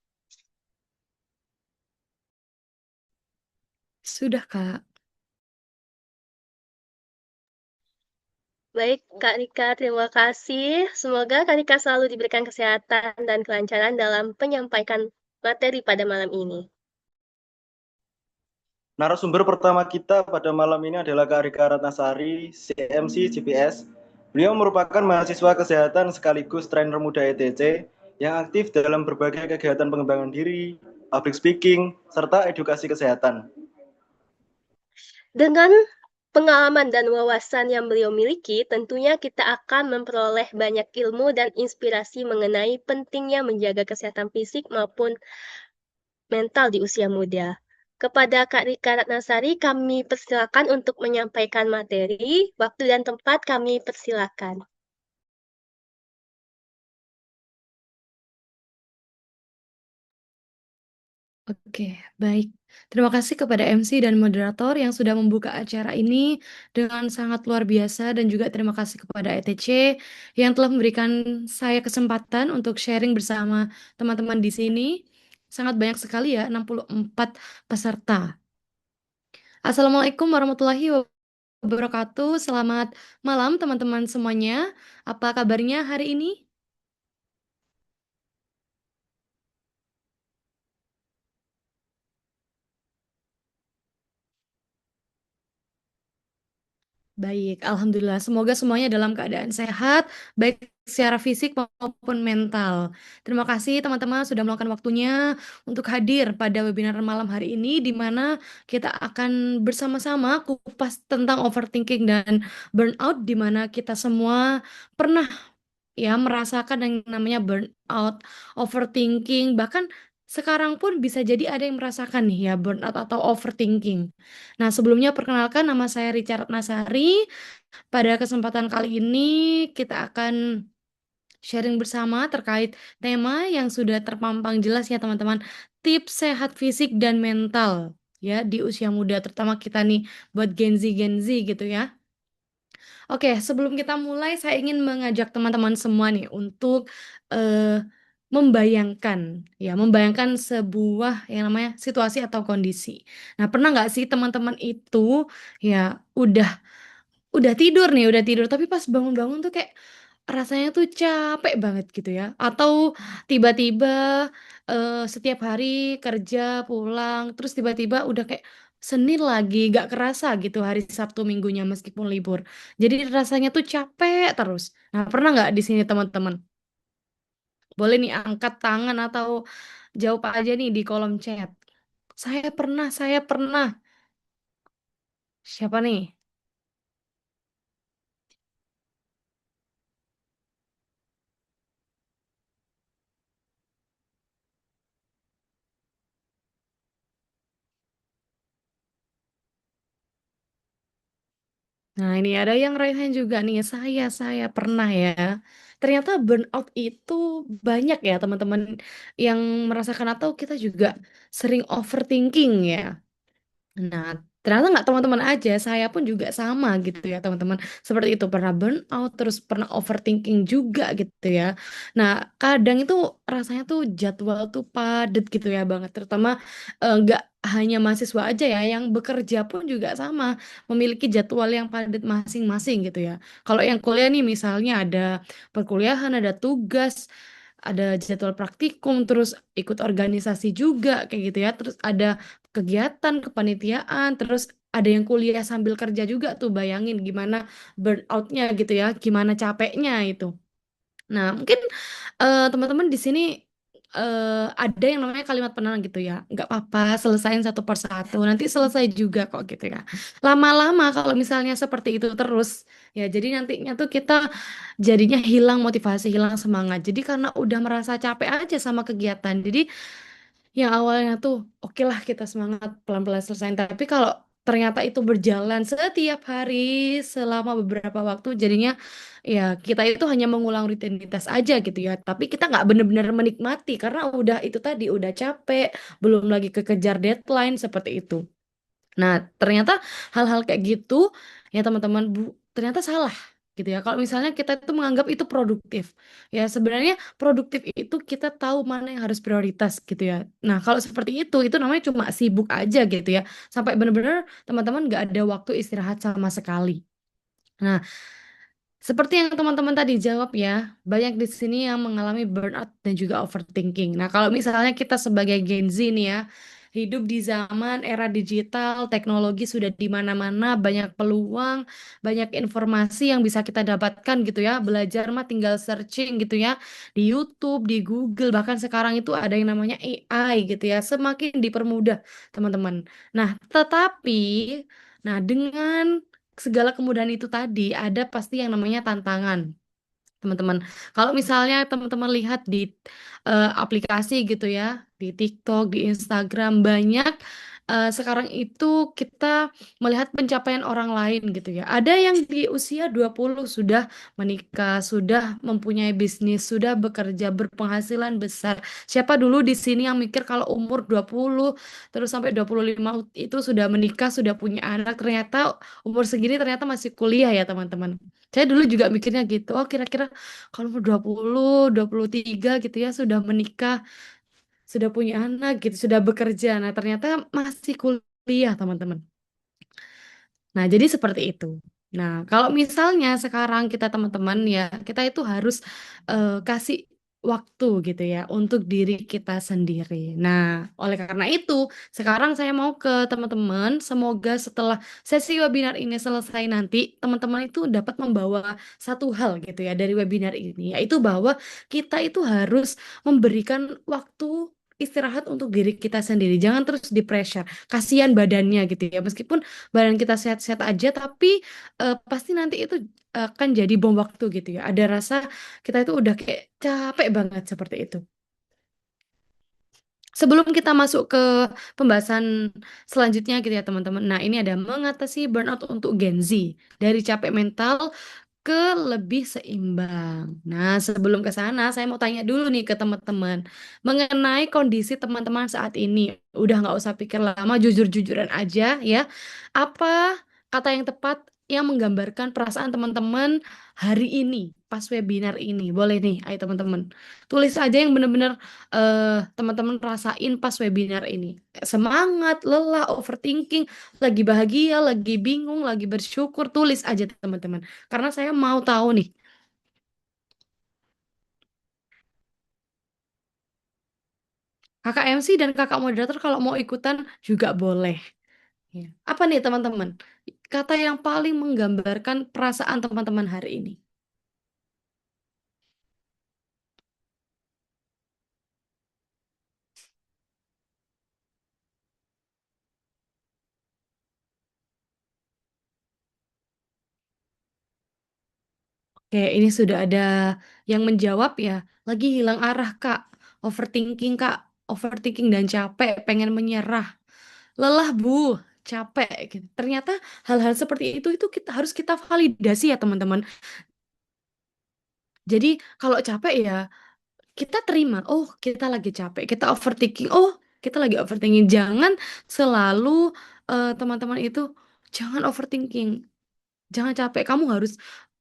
Sudah, Kak. Baik, Kak Rika, terima kasih. Semoga Kak Rika selalu diberikan kesehatan dan kelancaran dalam penyampaikan materi pada malam ini. Narasumber pertama kita pada malam ini adalah Kak Rika Ratnasari, CMC GPS. Beliau merupakan mahasiswa kesehatan sekaligus trainer muda ETC yang aktif dalam berbagai kegiatan pengembangan diri, public speaking, serta edukasi kesehatan. Dengan pengalaman dan wawasan yang beliau miliki, tentunya kita akan memperoleh banyak ilmu dan inspirasi mengenai pentingnya menjaga kesehatan fisik maupun mental di usia muda. Kepada Kak Rika Ratnasari, kami persilakan untuk menyampaikan materi. Waktu dan tempat kami persilakan. Oke, baik. Terima kasih kepada MC dan moderator yang sudah membuka acara ini dengan sangat luar biasa dan juga terima kasih kepada ETC yang telah memberikan saya kesempatan untuk sharing bersama teman-teman di sini. Sangat banyak sekali ya, 64 peserta. Assalamualaikum warahmatullahi wabarakatuh. Selamat malam teman-teman semuanya. Apa kabarnya hari ini? Baik, alhamdulillah. Semoga semuanya dalam keadaan sehat, baik secara fisik maupun mental. Terima kasih teman-teman sudah meluangkan waktunya untuk hadir pada webinar malam hari ini, di mana kita akan bersama-sama kupas tentang overthinking dan burnout, di mana kita semua pernah ya merasakan yang namanya burnout, overthinking, bahkan sekarang pun bisa jadi ada yang merasakan nih ya burnout atau overthinking. Nah, sebelumnya perkenalkan nama saya Richard Nasari. Pada kesempatan kali ini kita akan sharing bersama terkait tema yang sudah terpampang jelas ya teman-teman. Tips sehat fisik dan mental ya di usia muda, terutama kita nih buat Gen Z gitu ya. Oke, sebelum kita mulai, saya ingin mengajak teman-teman semua nih untuk eh, membayangkan sebuah yang namanya situasi atau kondisi. Nah, pernah nggak sih teman-teman itu ya udah tidur, tapi pas bangun-bangun tuh kayak rasanya tuh capek banget gitu ya. Atau tiba-tiba setiap hari kerja pulang, terus tiba-tiba udah kayak Senin lagi, gak kerasa gitu hari Sabtu Minggunya meskipun libur. Jadi rasanya tuh capek terus. Nah, pernah nggak di sini teman-teman? Boleh nih angkat tangan atau jawab aja nih di kolom chat. Saya pernah, saya pernah. Siapa nih? Nah, ini ada yang raise hand juga nih. Saya pernah ya. Ternyata burnout itu banyak ya teman-teman yang merasakan atau kita juga sering overthinking ya. Nah, ternyata nggak teman-teman aja, saya pun juga sama gitu ya teman-teman. Seperti itu pernah burnout, terus pernah overthinking juga gitu ya. Nah, kadang itu rasanya tuh jadwal tuh padat gitu ya banget. Terutama nggak hanya mahasiswa aja ya, yang bekerja pun juga sama, memiliki jadwal yang padat masing-masing gitu ya. Kalau yang kuliah nih misalnya ada perkuliahan, ada tugas, ada jadwal praktikum, terus ikut organisasi juga kayak gitu ya. Terus ada kegiatan kepanitiaan, terus ada yang kuliah sambil kerja juga tuh, bayangin gimana burnoutnya gitu ya, gimana capeknya itu. Nah, mungkin teman-teman di sini ada yang namanya kalimat penenang gitu ya. Nggak apa-apa, selesain satu persatu. Nanti selesai juga kok gitu ya. Lama-lama kalau misalnya seperti itu terus, ya jadi nantinya tuh kita jadinya hilang motivasi, hilang semangat. Jadi karena udah merasa capek aja sama kegiatan. Jadi yang awalnya tuh oke lah kita semangat pelan-pelan selesai. Tapi kalau ternyata itu berjalan setiap hari selama beberapa waktu, jadinya ya kita itu hanya mengulang rutinitas aja gitu ya, tapi kita nggak benar-benar menikmati karena udah itu tadi udah capek, belum lagi kekejar deadline seperti itu. Nah, ternyata hal-hal kayak gitu ya teman-teman ternyata salah gitu ya. Kalau misalnya kita itu menganggap itu produktif, ya sebenarnya produktif itu kita tahu mana yang harus prioritas gitu ya. Nah, kalau seperti itu namanya cuma sibuk aja gitu ya. Sampai benar-benar teman-teman nggak ada waktu istirahat sama sekali. Nah, seperti yang teman-teman tadi jawab ya, banyak di sini yang mengalami burnout dan juga overthinking. Nah, kalau misalnya kita sebagai Gen Z nih ya, hidup di zaman era digital, teknologi sudah di mana-mana, banyak peluang, banyak informasi yang bisa kita dapatkan gitu ya. Belajar mah tinggal searching gitu ya, di YouTube, di Google, bahkan sekarang itu ada yang namanya AI gitu ya. Semakin dipermudah, teman-teman. Nah, tetapi dengan segala kemudahan itu tadi ada pasti yang namanya tantangan, teman-teman. Kalau misalnya teman-teman lihat di aplikasi gitu ya, di TikTok, di Instagram banyak sekarang itu kita melihat pencapaian orang lain gitu ya. Ada yang di usia 20 sudah menikah, sudah mempunyai bisnis, sudah bekerja, berpenghasilan besar. Siapa dulu di sini yang mikir kalau umur 20 terus sampai 25 itu sudah menikah, sudah punya anak, ternyata umur segini ternyata masih kuliah ya, teman-teman. Saya dulu juga mikirnya gitu. Oh, kira-kira kalau umur 23 gitu ya sudah menikah, sudah punya anak gitu, sudah bekerja. Nah, ternyata masih kuliah, teman-teman. Nah, jadi seperti itu. Nah, kalau misalnya sekarang kita teman-teman ya, kita itu harus kasih waktu gitu ya untuk diri kita sendiri. Nah, oleh karena itu, sekarang saya mau ke teman-teman, semoga setelah sesi webinar ini selesai nanti, teman-teman itu dapat membawa satu hal gitu ya dari webinar ini, yaitu bahwa kita itu harus memberikan waktu istirahat untuk diri kita sendiri. Jangan terus di pressure. Kasihan badannya gitu ya. Meskipun badan kita sehat-sehat aja tapi pasti nanti itu akan jadi bom waktu gitu ya, ada rasa kita itu udah kayak capek banget seperti itu. Sebelum kita masuk ke pembahasan selanjutnya gitu ya teman-teman, nah ini ada mengatasi burnout untuk Gen Z, dari capek mental ke lebih seimbang. Nah, sebelum ke sana, saya mau tanya dulu nih ke teman-teman mengenai kondisi teman-teman saat ini. Udah nggak usah pikir lama, jujur-jujuran aja ya. Apa kata yang tepat yang menggambarkan perasaan teman-teman hari ini pas webinar ini? Boleh nih, ayo teman-teman. Tulis aja yang benar-benar teman-teman rasain pas webinar ini. Semangat, lelah, overthinking, lagi bahagia, lagi bingung, lagi bersyukur, tulis aja teman-teman. Karena saya mau tahu nih, kakak MC dan kakak moderator kalau mau ikutan juga boleh. Ya. Apa nih teman-teman? Kata yang paling menggambarkan perasaan teman-teman hari ini. Oke, ini sudah ada yang menjawab ya. Lagi hilang arah, Kak. Overthinking, Kak. Overthinking dan capek, pengen menyerah. Lelah, Bu. Capek gitu. Ternyata hal-hal seperti itu kita harus validasi ya, teman-teman. Jadi kalau capek ya kita terima, oh kita lagi capek, kita overthinking, oh kita lagi overthinking. Jangan selalu teman-teman itu jangan overthinking, jangan capek, kamu harus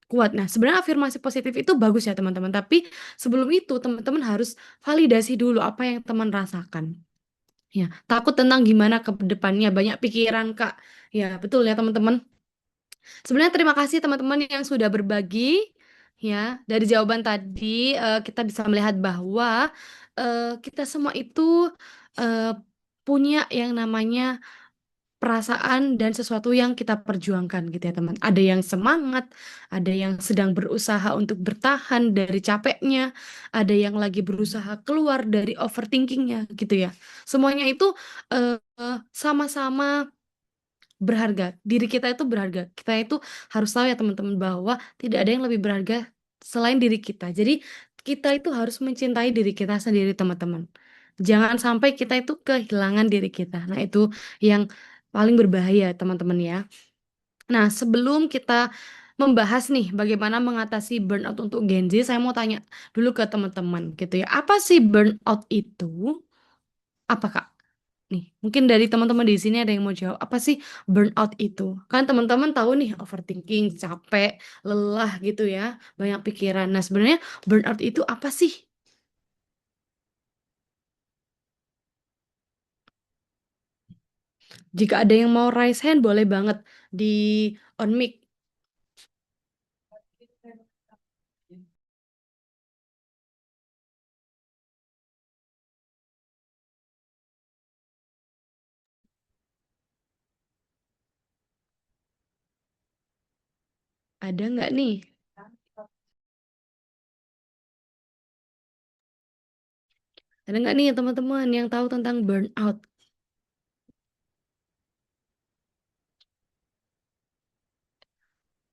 kuat. Nah, sebenarnya afirmasi positif itu bagus ya teman-teman, tapi sebelum itu teman-teman harus validasi dulu apa yang teman rasakan. Ya, takut tentang gimana ke depannya, banyak pikiran Kak. Ya, betul ya teman-teman. Sebenarnya terima kasih teman-teman yang sudah berbagi ya. Dari jawaban tadi kita bisa melihat bahwa kita semua itu eh, punya yang namanya perasaan dan sesuatu yang kita perjuangkan gitu ya teman. Ada yang semangat, ada yang sedang berusaha untuk bertahan dari capeknya, ada yang lagi berusaha keluar dari overthinkingnya gitu ya. Semuanya itu sama-sama berharga. Diri kita itu berharga. Kita itu harus tahu ya teman-teman bahwa tidak ada yang lebih berharga selain diri kita. Jadi kita itu harus mencintai diri kita sendiri teman-teman. Jangan sampai kita itu kehilangan diri kita. Nah itu yang paling berbahaya teman-teman ya. Nah, sebelum kita membahas nih bagaimana mengatasi burnout untuk Gen Z, saya mau tanya dulu ke teman-teman gitu ya. Apa sih burnout itu? Apa Kak? Nih, mungkin dari teman-teman di sini ada yang mau jawab. Apa sih burnout itu? Kan teman-teman tahu nih overthinking, capek, lelah gitu ya, banyak pikiran. Nah, sebenarnya burnout itu apa sih? Jika ada yang mau raise hand, boleh banget di on mic. Ada nggak nih? Ada nggak nih teman-teman yang tahu tentang burnout?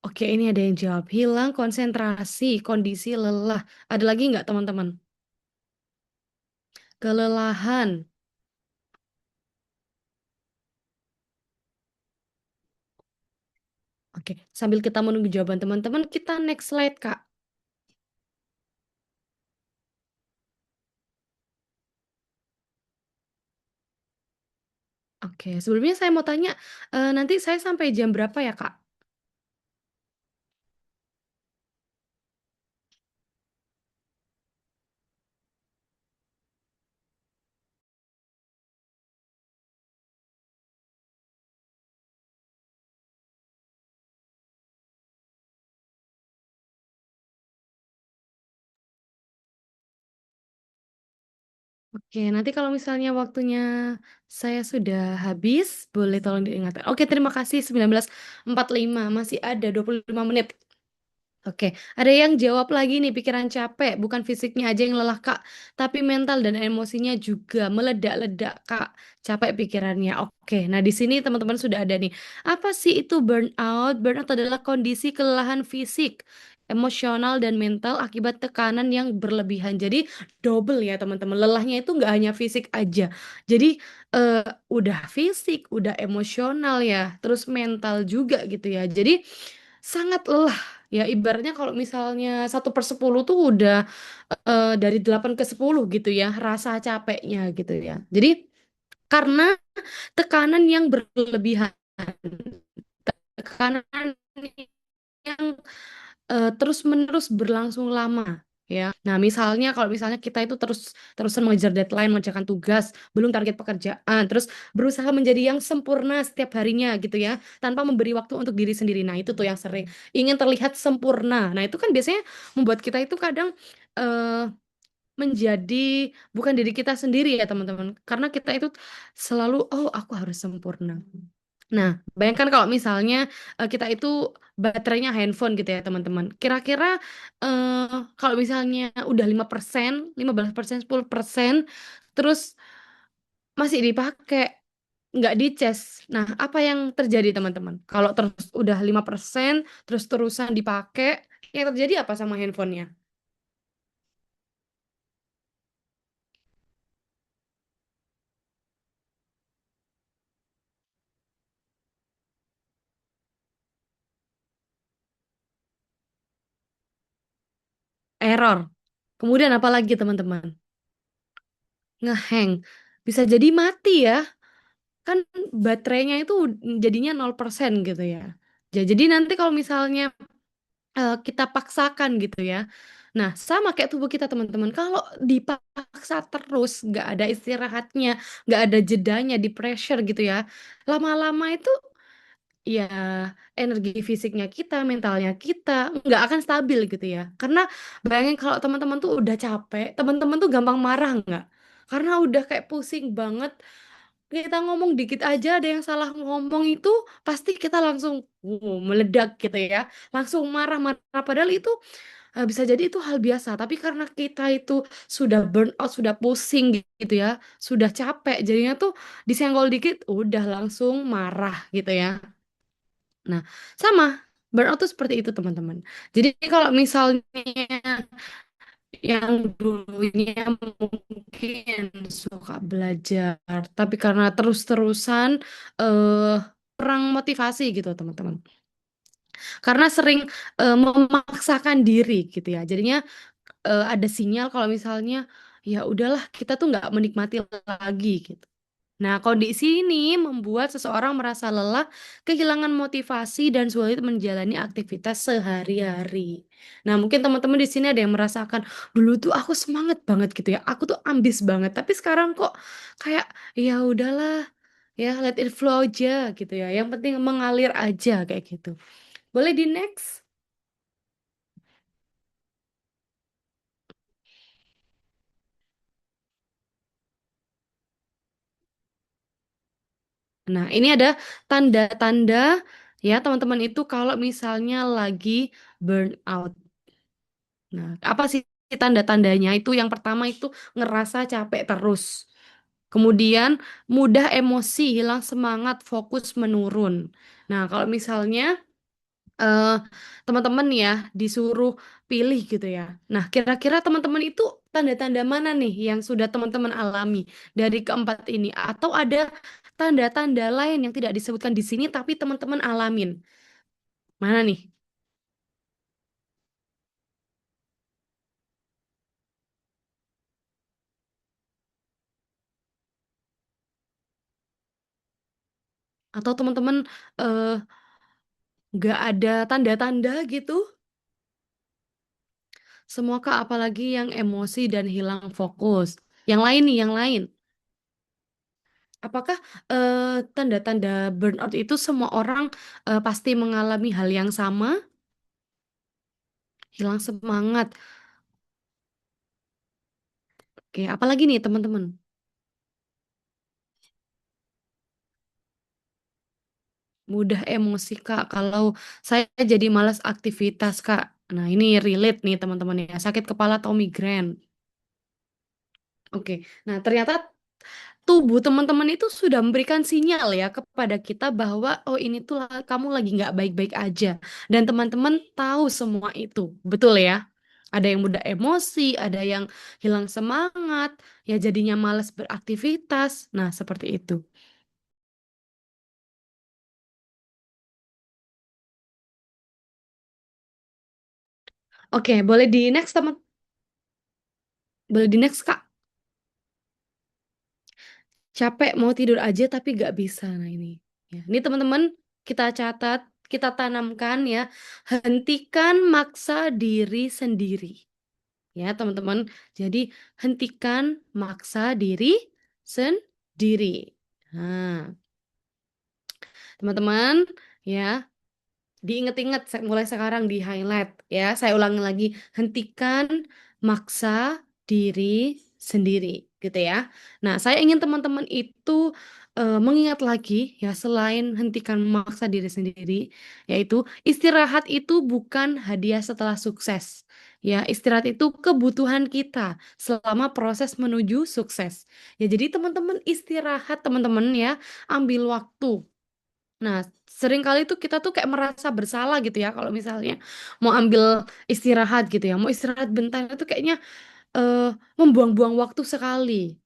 Oke, ini ada yang jawab. Hilang konsentrasi, kondisi lelah. Ada lagi nggak teman-teman? Kelelahan. Oke, sambil kita menunggu jawaban teman-teman, kita next slide, Kak. Oke, sebelumnya saya mau tanya, nanti saya sampai jam berapa ya, Kak? Oke, nanti kalau misalnya waktunya saya sudah habis, boleh tolong diingatkan. Oke, terima kasih 19.45, masih ada 25 menit. Oke, ada yang jawab lagi nih, pikiran capek, bukan fisiknya aja yang lelah, Kak, tapi mental dan emosinya juga meledak-ledak, Kak. Capek pikirannya. Oke, nah di sini teman-teman sudah ada nih. Apa sih itu burnout? Burnout adalah kondisi kelelahan fisik, emosional dan mental akibat tekanan yang berlebihan. Jadi double ya teman-teman. Lelahnya itu nggak hanya fisik aja. Jadi udah fisik, udah emosional ya, terus mental juga gitu ya. Jadi sangat lelah ya, ibaratnya kalau misalnya 1/10 tuh udah dari 8/10 gitu ya rasa capeknya gitu ya. Jadi karena tekanan yang berlebihan, tekanan yang terus-menerus berlangsung lama ya. Nah, misalnya kalau misalnya kita itu terus-terusan mengejar deadline, mengerjakan tugas, belum target pekerjaan, terus berusaha menjadi yang sempurna setiap harinya gitu ya, tanpa memberi waktu untuk diri sendiri. Nah, itu tuh yang sering ingin terlihat sempurna. Nah, itu kan biasanya membuat kita itu kadang eh, menjadi bukan diri kita sendiri ya, teman-teman. Karena kita itu selalu, oh, aku harus sempurna. Nah, bayangkan kalau misalnya kita itu baterainya handphone gitu ya, teman-teman. Kira-kira kalau misalnya udah 5%, 15%, 10%, terus masih dipakai, nggak dicas. Nah, apa yang terjadi, teman-teman? Kalau terus udah 5%, terus-terusan dipakai, yang terjadi apa sama handphonenya? Error. Kemudian apa lagi, teman-teman? Ngehang. Bisa jadi mati ya. Kan baterainya itu jadinya 0% gitu ya. Jadi nanti kalau misalnya kita paksakan gitu ya. Nah, sama kayak tubuh kita teman-teman. Kalau dipaksa terus, nggak ada istirahatnya, nggak ada jedanya, di pressure gitu ya. Lama-lama itu ya energi fisiknya kita, mentalnya kita nggak akan stabil gitu ya. Karena bayangin kalau teman-teman tuh udah capek, teman-teman tuh gampang marah nggak? Karena udah kayak pusing banget, kita ngomong dikit aja ada yang salah ngomong itu pasti kita langsung meledak gitu ya, langsung marah-marah padahal itu bisa jadi itu hal biasa, tapi karena kita itu sudah burn out, sudah pusing gitu ya, sudah capek jadinya tuh disenggol dikit udah langsung marah gitu ya. Nah, sama burnout tuh seperti itu teman-teman. Jadi kalau misalnya yang dulunya mungkin suka belajar, tapi karena terus-terusan kurang motivasi gitu teman-teman. Karena sering memaksakan diri gitu ya. Jadinya ada sinyal kalau misalnya ya udahlah kita tuh nggak menikmati lagi gitu. Nah, kondisi ini membuat seseorang merasa lelah, kehilangan motivasi, dan sulit menjalani aktivitas sehari-hari. Nah, mungkin teman-teman di sini ada yang merasakan, dulu tuh aku semangat banget gitu ya, aku tuh ambis banget, tapi sekarang kok kayak ya udahlah, ya let it flow aja gitu ya. Yang penting mengalir aja kayak gitu. Boleh di next? Nah, ini ada tanda-tanda ya teman-teman itu kalau misalnya lagi burnout. Nah, apa sih tanda-tandanya? Itu yang pertama itu ngerasa capek terus. Kemudian mudah emosi, hilang semangat, fokus menurun. Nah, kalau misalnya eh, teman-teman ya disuruh pilih gitu ya. Nah, kira-kira teman-teman itu tanda-tanda mana nih yang sudah teman-teman alami dari keempat ini? Atau ada tanda-tanda lain yang tidak disebutkan di sini tapi teman-teman alamin? Mana nih? Atau teman-teman eh, nggak ada tanda-tanda gitu? Semua kak, apalagi yang emosi dan hilang fokus. Yang lain nih, yang lain. Apakah tanda-tanda burnout itu semua orang pasti mengalami hal yang sama? Hilang semangat. Oke, apalagi nih teman-teman? Mudah emosi kak. Kalau saya jadi malas aktivitas kak. Nah ini relate nih teman-teman ya. Sakit kepala atau migrain. Oke, nah ternyata tubuh teman-teman itu sudah memberikan sinyal ya kepada kita bahwa oh ini tuh kamu lagi nggak baik-baik aja dan teman-teman tahu semua itu betul ya, ada yang mudah emosi, ada yang hilang semangat, ya jadinya malas beraktivitas, nah seperti itu. Oke, boleh di next teman, boleh di next kak. Capek mau tidur aja tapi nggak bisa, nah ini ya ini teman-teman kita catat, kita tanamkan ya, hentikan maksa diri sendiri. Ya, teman-teman. Jadi, hentikan maksa diri sendiri. Nah, teman-teman, ya, diinget-inget mulai sekarang di highlight ya. Saya ulangi lagi, hentikan maksa diri sendiri, gitu ya. Nah, saya ingin teman-teman itu mengingat lagi ya selain hentikan memaksa diri sendiri, yaitu istirahat itu bukan hadiah setelah sukses. Ya, istirahat itu kebutuhan kita selama proses menuju sukses. Ya, jadi teman-teman istirahat teman-teman ya, ambil waktu. Nah, sering kali tuh kita tuh kayak merasa bersalah gitu ya kalau misalnya mau ambil istirahat gitu ya, mau istirahat bentar itu kayaknya eh, membuang-buang waktu sekali.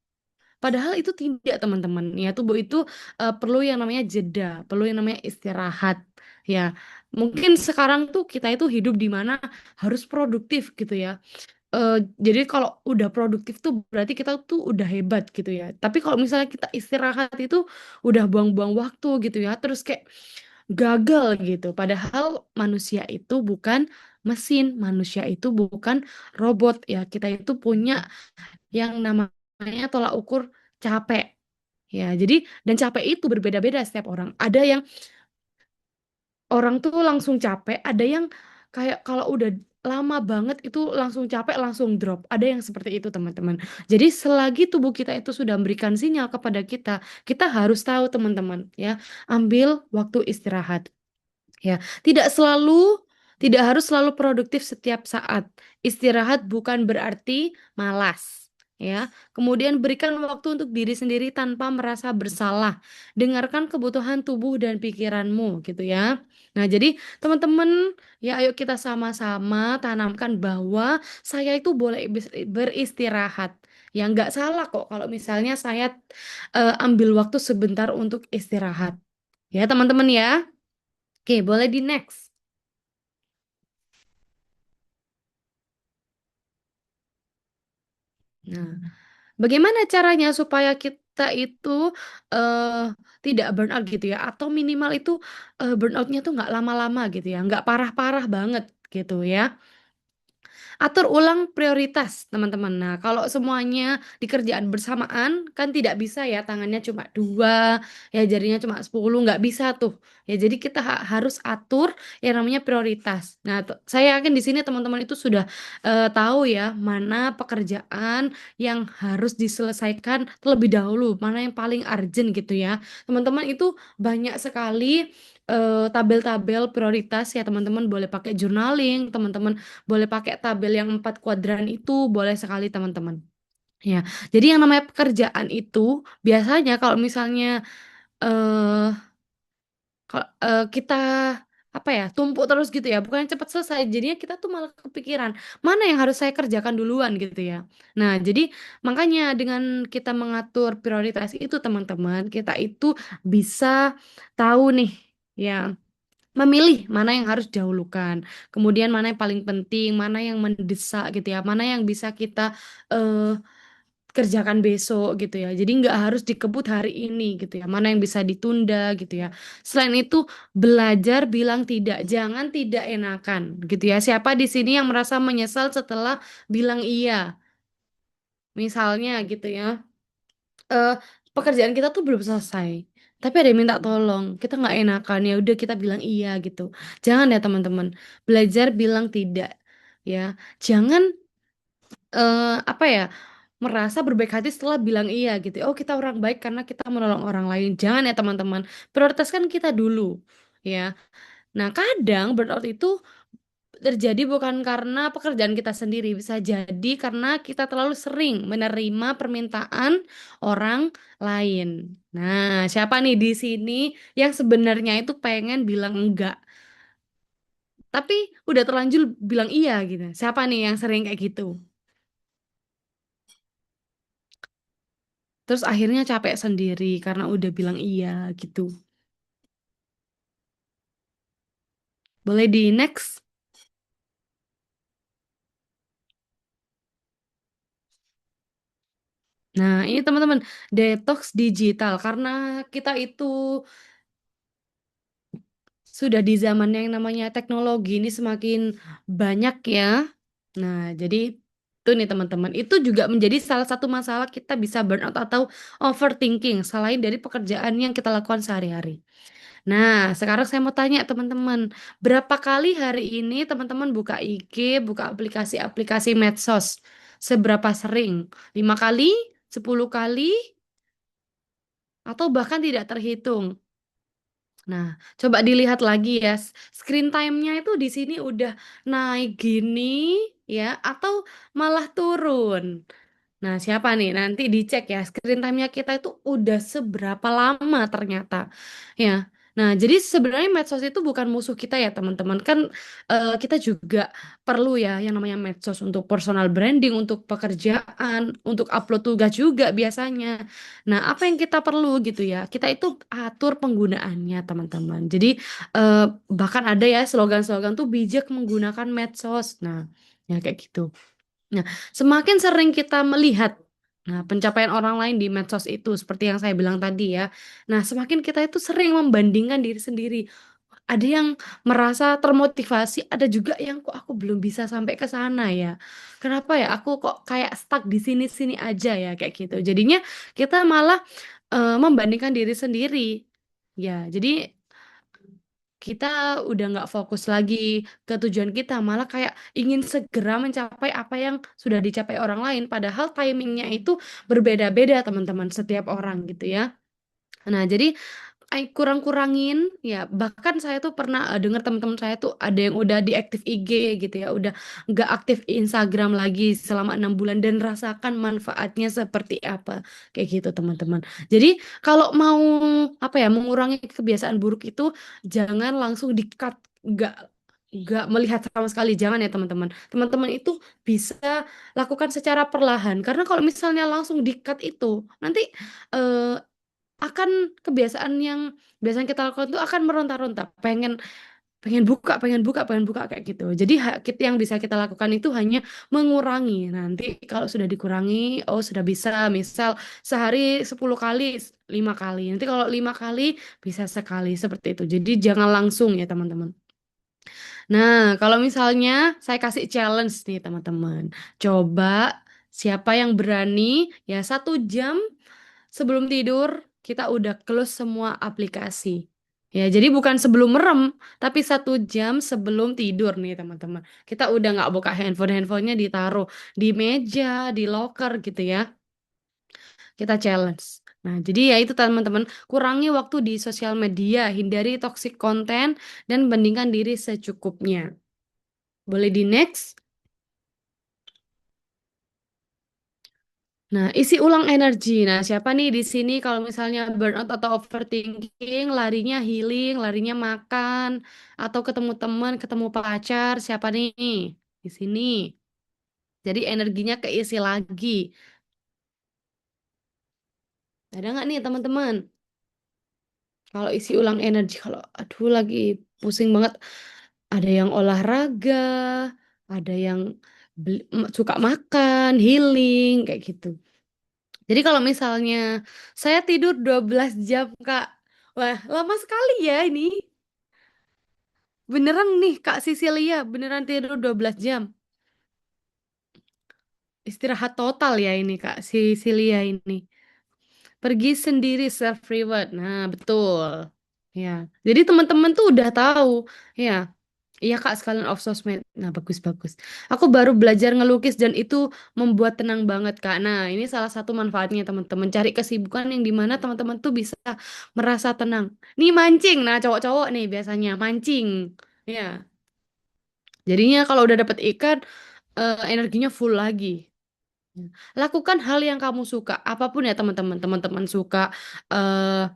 Padahal itu tidak teman-teman. Ya, tubuh itu perlu yang namanya jeda, perlu yang namanya istirahat. Ya, mungkin sekarang tuh kita itu hidup di mana harus produktif gitu ya. Jadi kalau udah produktif tuh berarti kita tuh udah hebat gitu ya. Tapi kalau misalnya kita istirahat itu udah buang-buang waktu gitu ya. Terus kayak gagal gitu. Padahal manusia itu bukan mesin, manusia itu bukan robot ya. Kita itu punya yang namanya tolak ukur capek. Ya, jadi dan capek itu berbeda-beda setiap orang. Ada yang orang tuh langsung capek, ada yang kayak kalau udah lama banget itu langsung capek, langsung drop. Ada yang seperti itu, teman-teman. Jadi selagi tubuh kita itu sudah memberikan sinyal kepada kita, kita harus tahu, teman-teman, ya, ambil waktu istirahat. Ya, tidak harus selalu produktif setiap saat. Istirahat bukan berarti malas. ya. Kemudian berikan waktu untuk diri sendiri tanpa merasa bersalah. Dengarkan kebutuhan tubuh dan pikiranmu gitu ya. Nah, jadi teman-teman, ya ayo kita sama-sama tanamkan bahwa saya itu boleh beristirahat. Ya nggak salah kok kalau misalnya saya ambil waktu sebentar untuk istirahat. Ya, teman-teman ya. Oke, boleh di next. Nah, bagaimana caranya supaya kita itu eh tidak burnout gitu ya, atau minimal itu burnoutnya tuh nggak lama-lama gitu ya, nggak parah-parah banget gitu ya. Atur ulang prioritas, teman-teman. Nah, kalau semuanya dikerjaan bersamaan, kan tidak bisa ya, tangannya cuma dua, ya jarinya cuma 10, nggak bisa tuh. Ya, jadi kita harus atur yang namanya prioritas. Nah, saya yakin di sini teman-teman itu sudah tahu ya, mana pekerjaan yang harus diselesaikan terlebih dahulu, mana yang paling urgent gitu ya. Teman-teman itu banyak sekali tabel-tabel prioritas ya, teman-teman boleh pakai journaling, teman-teman boleh pakai tabel yang 4 kuadran itu, boleh sekali teman-teman. Ya, jadi yang namanya pekerjaan itu biasanya kalau misalnya eh kita apa ya, tumpuk terus gitu ya, bukan cepat selesai. Jadinya kita tuh malah kepikiran, mana yang harus saya kerjakan duluan gitu ya. Nah, jadi makanya dengan kita mengatur prioritas itu teman-teman, kita itu bisa tahu nih ya, memilih mana yang harus didahulukan, kemudian mana yang paling penting, mana yang mendesak gitu ya, mana yang bisa kita eh, kerjakan besok gitu ya. Jadi nggak harus dikebut hari ini gitu ya, mana yang bisa ditunda gitu ya. Selain itu, belajar bilang tidak, jangan tidak enakan gitu ya. Siapa di sini yang merasa menyesal setelah bilang iya? Misalnya gitu ya, eh, pekerjaan kita tuh belum selesai, tapi ada yang minta tolong, kita nggak enakan, ya udah kita bilang iya gitu. Jangan ya teman-teman, belajar bilang tidak ya. Jangan apa ya, merasa berbaik hati setelah bilang iya gitu. Oh, kita orang baik karena kita menolong orang lain. Jangan ya teman-teman, prioritaskan kita dulu ya. Nah, kadang burnout itu terjadi bukan karena pekerjaan kita sendiri, bisa jadi karena kita terlalu sering menerima permintaan orang lain. Nah, siapa nih di sini yang sebenarnya itu pengen bilang enggak, tapi udah terlanjur bilang iya gitu? Siapa nih yang sering kayak gitu? Terus akhirnya capek sendiri karena udah bilang iya gitu. Boleh di next? Nah, ini teman-teman, detox digital karena kita itu sudah di zaman yang namanya teknologi ini semakin banyak ya. Nah, jadi itu nih teman-teman, itu juga menjadi salah satu masalah kita bisa burnout atau overthinking selain dari pekerjaan yang kita lakukan sehari-hari. Nah, sekarang saya mau tanya teman-teman, berapa kali hari ini teman-teman buka IG, buka aplikasi-aplikasi medsos? Seberapa sering? 5 kali? 10 kali? Atau bahkan tidak terhitung? Nah, coba dilihat lagi ya, screen time-nya itu di sini udah naik gini ya, atau malah turun. Nah, siapa nih? Nanti dicek ya, screen time-nya kita itu udah seberapa lama ternyata. Ya. Nah, jadi sebenarnya medsos itu bukan musuh kita ya, teman-teman. Kan kita juga perlu ya yang namanya medsos untuk personal branding, untuk pekerjaan, untuk upload tugas juga biasanya. Nah, apa yang kita perlu gitu ya? Kita itu atur penggunaannya, teman-teman. Jadi bahkan ada ya slogan-slogan tuh bijak menggunakan medsos. Nah, ya kayak gitu. Nah, semakin sering kita melihat pencapaian orang lain di medsos itu seperti yang saya bilang tadi ya. Nah, semakin kita itu sering membandingkan diri sendiri. Ada yang merasa termotivasi, ada juga yang kok aku belum bisa sampai ke sana ya. Kenapa ya? Aku kok kayak stuck di sini-sini aja ya kayak gitu. Jadinya kita malah membandingkan diri sendiri. Ya, jadi kita udah nggak fokus lagi ke tujuan kita, malah kayak ingin segera mencapai apa yang sudah dicapai orang lain, padahal timingnya itu berbeda-beda teman-teman, setiap orang gitu ya. Nah, jadi kurang-kurangin ya. Bahkan saya tuh pernah dengar teman-teman saya tuh ada yang udah diaktif IG gitu ya, udah nggak aktif Instagram lagi selama 6 bulan dan rasakan manfaatnya seperti apa kayak gitu teman-teman. Jadi kalau mau apa ya mengurangi kebiasaan buruk itu jangan langsung di-cut, nggak melihat sama sekali, jangan ya teman-teman. Teman-teman itu bisa lakukan secara perlahan karena kalau misalnya langsung di-cut itu nanti eh, akan kebiasaan yang biasanya kita lakukan itu akan meronta-ronta, pengen pengen buka, pengen buka, pengen buka kayak gitu. Jadi yang bisa kita lakukan itu hanya mengurangi. Nanti kalau sudah dikurangi, oh sudah bisa, misal sehari 10 kali, 5 kali. Nanti kalau 5 kali bisa sekali seperti itu. Jadi jangan langsung ya teman-teman. Nah, kalau misalnya saya kasih challenge nih teman-teman, coba siapa yang berani ya 1 jam sebelum tidur kita udah close semua aplikasi. Ya, jadi bukan sebelum merem, tapi 1 jam sebelum tidur nih teman-teman. Kita udah nggak buka handphonenya ditaruh di meja, di locker gitu ya. Kita challenge. Nah, jadi ya itu teman-teman, kurangi waktu di sosial media, hindari toxic content, dan bandingkan diri secukupnya. Boleh di next? Nah, isi ulang energi. Nah, siapa nih di sini kalau misalnya burnout atau overthinking, larinya healing, larinya makan, atau ketemu teman, ketemu pacar, siapa nih di sini? Jadi energinya keisi lagi. Ada nggak nih teman-teman? Kalau isi ulang energi, kalau aduh lagi pusing banget. Ada yang olahraga, ada yang suka makan, healing, kayak gitu. Jadi kalau misalnya saya tidur 12 jam, Kak. Wah, lama sekali ya ini. Beneran nih, Kak Sisilia, beneran tidur 12 jam. Istirahat total ya ini, Kak Sisilia ini. Pergi sendiri self reward. Nah, betul. Ya. Jadi teman-teman tuh udah tahu. Ya. Iya Kak, sekalian off sosmed. Nah, bagus-bagus. Aku baru belajar ngelukis dan itu membuat tenang banget Kak. Nah, ini salah satu manfaatnya teman-teman. Cari kesibukan yang dimana teman-teman tuh bisa merasa tenang. Nih mancing. Nah, cowok-cowok nih biasanya mancing. Ya. Jadinya kalau udah dapet ikan, energinya full lagi. Lakukan hal yang kamu suka. Apapun ya teman-teman. Teman-teman suka eh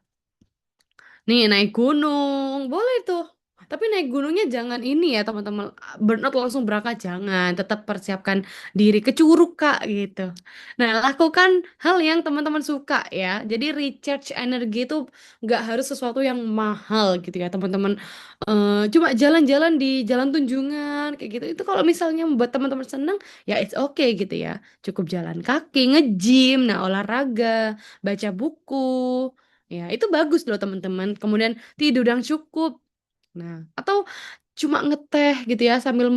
nih naik gunung, boleh tuh. Tapi naik gunungnya jangan ini ya teman-teman. Burnout langsung berangkat jangan. Tetap persiapkan diri ke Curug Kak gitu. Nah lakukan hal yang teman-teman suka ya. Jadi recharge energi itu nggak harus sesuatu yang mahal gitu ya teman-teman. Cuma jalan-jalan di jalan Tunjungan kayak gitu. Itu kalau misalnya membuat teman-teman senang ya it's okay gitu ya. Cukup jalan kaki, nge-gym, nah olahraga, baca buku. Ya, itu bagus loh teman-teman. Kemudian tidur yang cukup. Nah, atau cuma ngeteh gitu ya sambil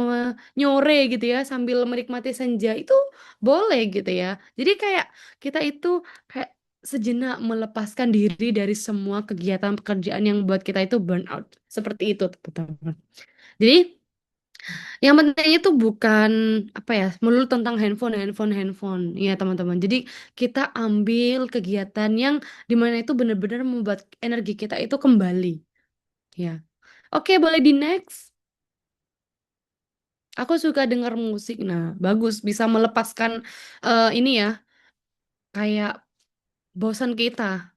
nyore gitu ya, sambil menikmati senja itu boleh gitu ya. Jadi kayak kita itu kayak sejenak melepaskan diri dari semua kegiatan pekerjaan yang buat kita itu burnout. Seperti itu teman-teman. Jadi yang penting itu bukan apa ya, melulu tentang handphone, ya teman-teman. Jadi kita ambil kegiatan yang dimana itu benar-benar membuat energi kita itu kembali. Ya, oke boleh di next. Aku suka denger musik. Nah, bagus bisa melepaskan ini ya, kayak bosan kita.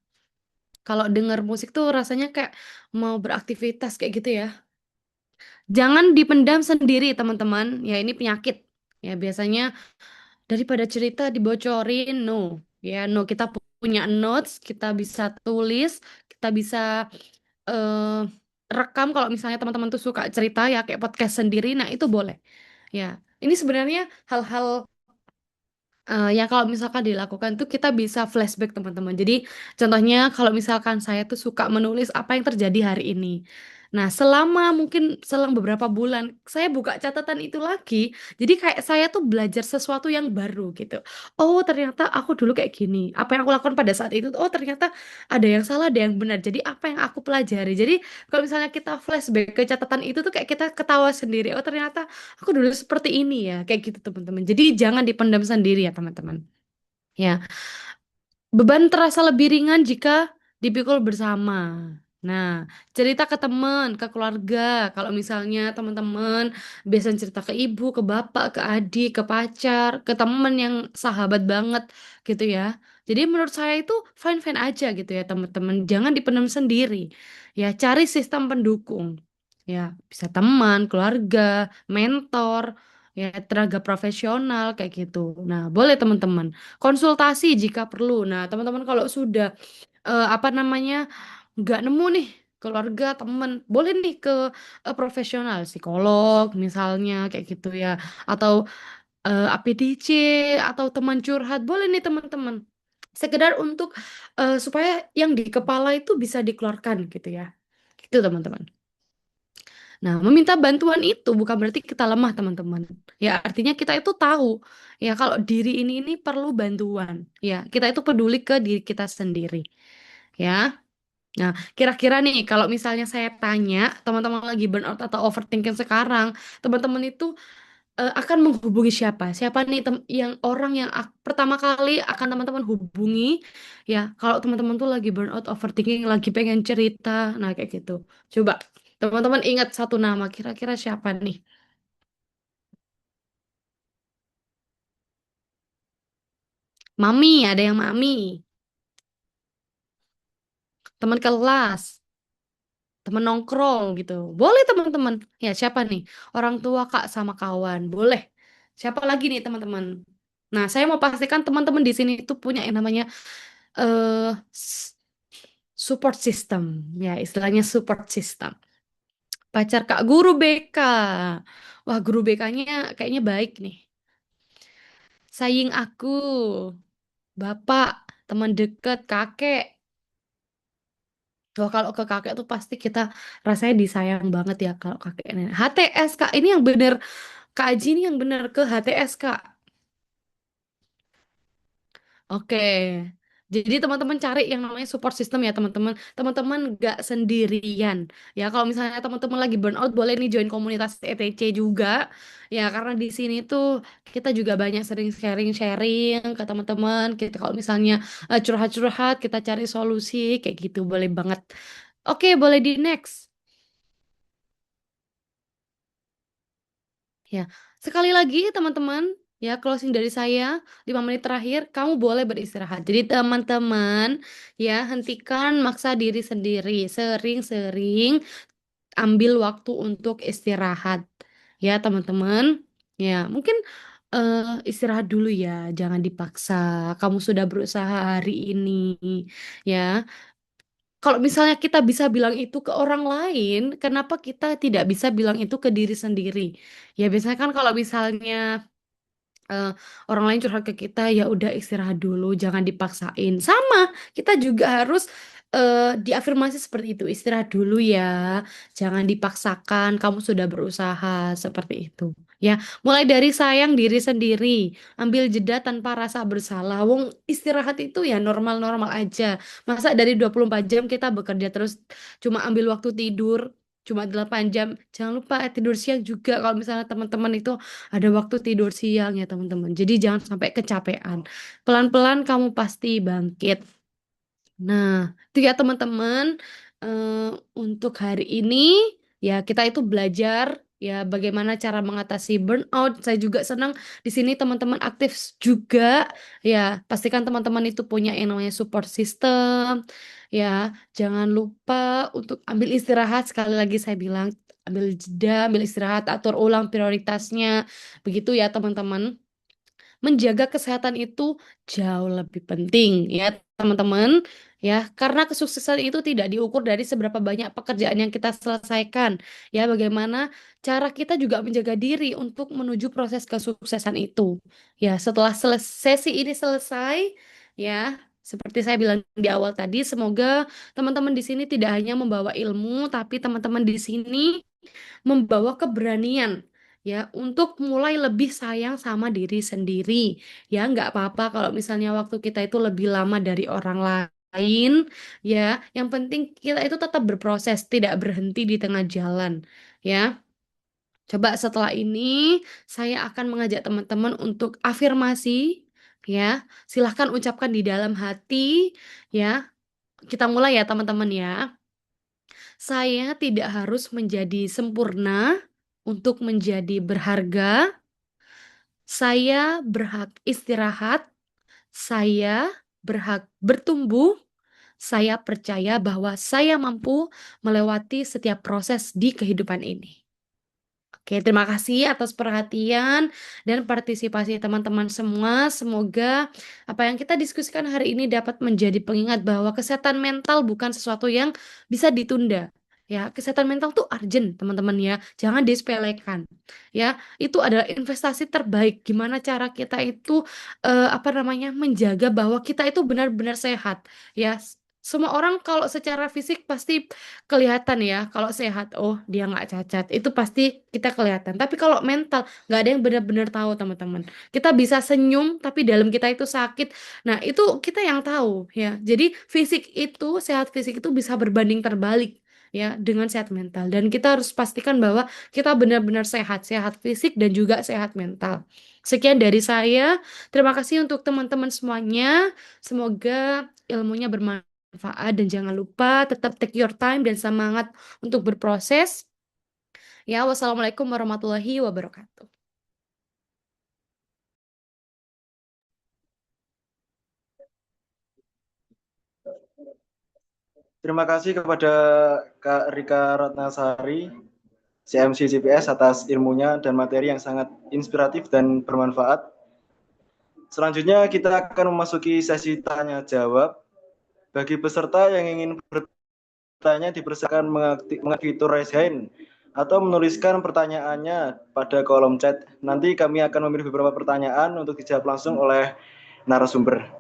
Kalau denger musik tuh rasanya kayak mau beraktivitas kayak gitu ya. Jangan dipendam sendiri teman-teman. Ya ini penyakit. Ya biasanya daripada cerita dibocorin, no. Ya, no, kita punya notes, kita bisa tulis, kita bisa eh, rekam kalau misalnya teman-teman tuh suka cerita ya kayak podcast sendiri, nah itu boleh. Ya, ini sebenarnya hal-hal yang kalau misalkan dilakukan tuh kita bisa flashback teman-teman. Jadi contohnya kalau misalkan saya tuh suka menulis apa yang terjadi hari ini. Nah, mungkin selang beberapa bulan, saya buka catatan itu lagi. Jadi kayak saya tuh belajar sesuatu yang baru gitu. Oh, ternyata aku dulu kayak gini. Apa yang aku lakukan pada saat itu, oh ternyata ada yang salah, ada yang benar. Jadi apa yang aku pelajari. Jadi kalau misalnya kita flashback ke catatan itu tuh kayak kita ketawa sendiri. Oh, ternyata aku dulu seperti ini ya, kayak gitu teman-teman. Jadi jangan dipendam sendiri ya teman-teman. Ya, beban terasa lebih ringan jika dipikul bersama. Nah, cerita ke teman, ke keluarga. Kalau misalnya teman-teman biasanya cerita ke ibu, ke bapak, ke adik, ke pacar, ke teman yang sahabat banget gitu ya. Jadi menurut saya itu fine-fine aja gitu ya teman-teman. Jangan dipendam sendiri. Ya, cari sistem pendukung. Ya, bisa teman, keluarga, mentor, ya tenaga profesional kayak gitu. Nah, boleh teman-teman konsultasi jika perlu. Nah, teman-teman kalau sudah apa namanya nggak nemu nih keluarga temen boleh nih ke profesional psikolog misalnya kayak gitu ya atau APDC atau teman curhat boleh nih teman-teman sekedar untuk supaya yang di kepala itu bisa dikeluarkan gitu ya gitu teman-teman. Nah, meminta bantuan itu bukan berarti kita lemah, teman-teman. Ya, artinya kita itu tahu ya kalau diri ini perlu bantuan. Ya, kita itu peduli ke diri kita sendiri. Ya. Nah, kira-kira nih kalau misalnya saya tanya teman-teman lagi burnout atau overthinking sekarang, teman-teman itu akan menghubungi siapa? Siapa nih yang orang yang pertama kali akan teman-teman hubungi ya kalau teman-teman tuh lagi burnout, overthinking, lagi pengen cerita, nah kayak gitu. Coba teman-teman ingat satu nama, kira-kira siapa nih? Mami, ada yang mami, teman kelas, teman nongkrong gitu. Boleh teman-teman. Ya, siapa nih? Orang tua, Kak, sama kawan. Boleh. Siapa lagi nih teman-teman? Nah, saya mau pastikan teman-teman di sini itu punya yang namanya eh s- support system. Ya, istilahnya support system. Pacar Kak, guru BK. Wah, guru BK-nya kayaknya baik nih. Saying aku, bapak, teman deket, kakek. Wah, kalau ke kakek tuh pasti kita rasanya disayang banget ya kalau kakek nenek. HTS Kak, ini yang bener Kak Aji ini yang bener ke HTS Kak. Oke. Jadi teman-teman cari yang namanya support system ya teman-teman. Teman-teman gak sendirian. Ya kalau misalnya teman-teman lagi burnout boleh nih join komunitas ETC juga. Ya karena di sini tuh kita juga banyak sering sharing-sharing ke teman-teman. Kita kalau misalnya curhat-curhat kita cari solusi kayak gitu boleh banget. Oke, boleh di next. Ya, sekali lagi teman-teman, ya closing dari saya 5 menit terakhir, kamu boleh beristirahat. Jadi teman-teman, ya hentikan maksa diri sendiri. Sering-sering ambil waktu untuk istirahat. Ya teman-teman, ya mungkin istirahat dulu ya, jangan dipaksa. Kamu sudah berusaha hari ini, ya. Kalau misalnya kita bisa bilang itu ke orang lain, kenapa kita tidak bisa bilang itu ke diri sendiri? Ya biasanya kan kalau misalnya eh, orang lain curhat ke kita, ya udah istirahat dulu, jangan dipaksain. Sama, kita juga harus diafirmasi seperti itu. Istirahat dulu ya, jangan dipaksakan. Kamu sudah berusaha seperti itu. Ya, mulai dari sayang diri sendiri, ambil jeda tanpa rasa bersalah. Wong istirahat itu ya normal-normal aja. Masa dari 24 jam kita bekerja terus cuma ambil waktu tidur cuma 8 jam. Jangan lupa tidur siang juga kalau misalnya teman-teman itu ada waktu tidur siang ya teman-teman. Jadi jangan sampai kecapean. Pelan-pelan kamu pasti bangkit. Nah, itu ya teman-teman. Eh, untuk hari ini ya kita itu belajar ya bagaimana cara mengatasi burnout. Saya juga senang di sini teman-teman aktif juga. Ya, pastikan teman-teman itu punya yang namanya support system. Ya, jangan lupa untuk ambil istirahat. Sekali lagi saya bilang ambil jeda, ambil istirahat, atur ulang prioritasnya. Begitu ya teman-teman menjaga kesehatan itu jauh lebih penting ya teman-teman ya karena kesuksesan itu tidak diukur dari seberapa banyak pekerjaan yang kita selesaikan ya bagaimana cara kita juga menjaga diri untuk menuju proses kesuksesan itu ya setelah sesi ini selesai ya seperti saya bilang di awal tadi semoga teman-teman di sini tidak hanya membawa ilmu tapi teman-teman di sini membawa keberanian ya untuk mulai lebih sayang sama diri sendiri ya nggak apa-apa kalau misalnya waktu kita itu lebih lama dari orang lain ya yang penting kita itu tetap berproses tidak berhenti di tengah jalan ya coba setelah ini saya akan mengajak teman-teman untuk afirmasi ya silahkan ucapkan di dalam hati ya kita mulai ya teman-teman ya Saya tidak harus menjadi sempurna untuk menjadi berharga. Saya berhak istirahat. Saya berhak bertumbuh. Saya percaya bahwa saya mampu melewati setiap proses di kehidupan ini. Oke, terima kasih atas perhatian dan partisipasi teman-teman semua. Semoga apa yang kita diskusikan hari ini dapat menjadi pengingat bahwa kesehatan mental bukan sesuatu yang bisa ditunda. Ya, kesehatan mental tuh urgent, teman-teman ya. Jangan disepelekan. Ya, itu adalah investasi terbaik. Gimana cara kita itu menjaga bahwa kita itu benar-benar sehat. Ya, semua orang kalau secara fisik pasti kelihatan ya, kalau sehat, oh dia nggak cacat, itu pasti kita kelihatan. Tapi kalau mental, nggak ada yang benar-benar tahu teman-teman. Kita bisa senyum, tapi dalam kita itu sakit. Nah itu kita yang tahu ya. Jadi sehat fisik itu bisa berbanding terbalik ya dengan sehat mental. Dan kita harus pastikan bahwa kita benar-benar sehat, sehat fisik dan juga sehat mental. Sekian dari saya. Terima kasih untuk teman-teman semuanya. Semoga ilmunya bermanfaat dan jangan lupa tetap take your time dan semangat untuk berproses. Ya, wassalamualaikum warahmatullahi wabarakatuh. Terima kasih kepada Kak Rika Ratnasari, CMC CPS atas ilmunya dan materi yang sangat inspiratif dan bermanfaat. Selanjutnya kita akan memasuki sesi tanya jawab. Bagi peserta yang ingin bertanya dipersilakan mengaktifkan fitur raise hand atau menuliskan pertanyaannya pada kolom chat. Nanti kami akan memilih beberapa pertanyaan untuk dijawab langsung oleh narasumber.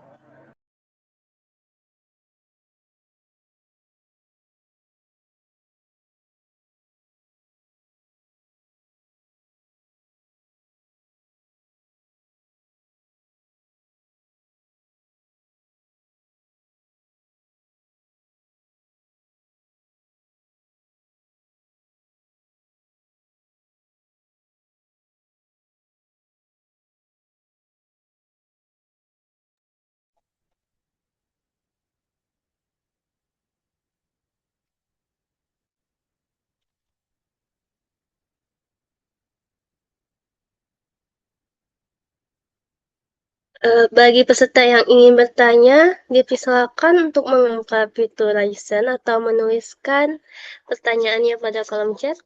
Bagi peserta yang ingin bertanya, dipersilakan untuk membuka fitur raise hand atau menuliskan pertanyaannya pada kolom chat.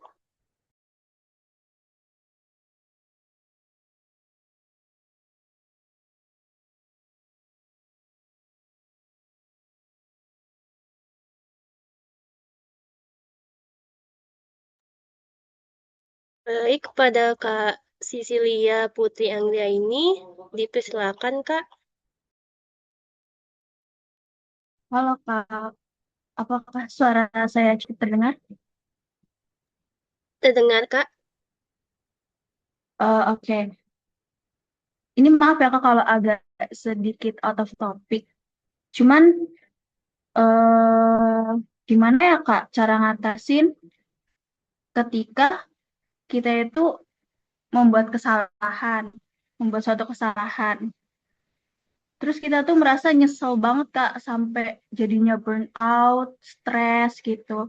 Baik, kepada Kak Sisilia Putri Anggia ini, dipersilakan Kak. Halo Kak, apakah suara saya cukup terdengar? Terdengar Kak? Oke. Ini maaf ya Kak kalau agak sedikit out of topic. Cuman eh gimana ya Kak cara ngatasin ketika kita itu membuat suatu kesalahan. Terus kita tuh merasa nyesel banget Kak sampai jadinya burn out, stres gitu.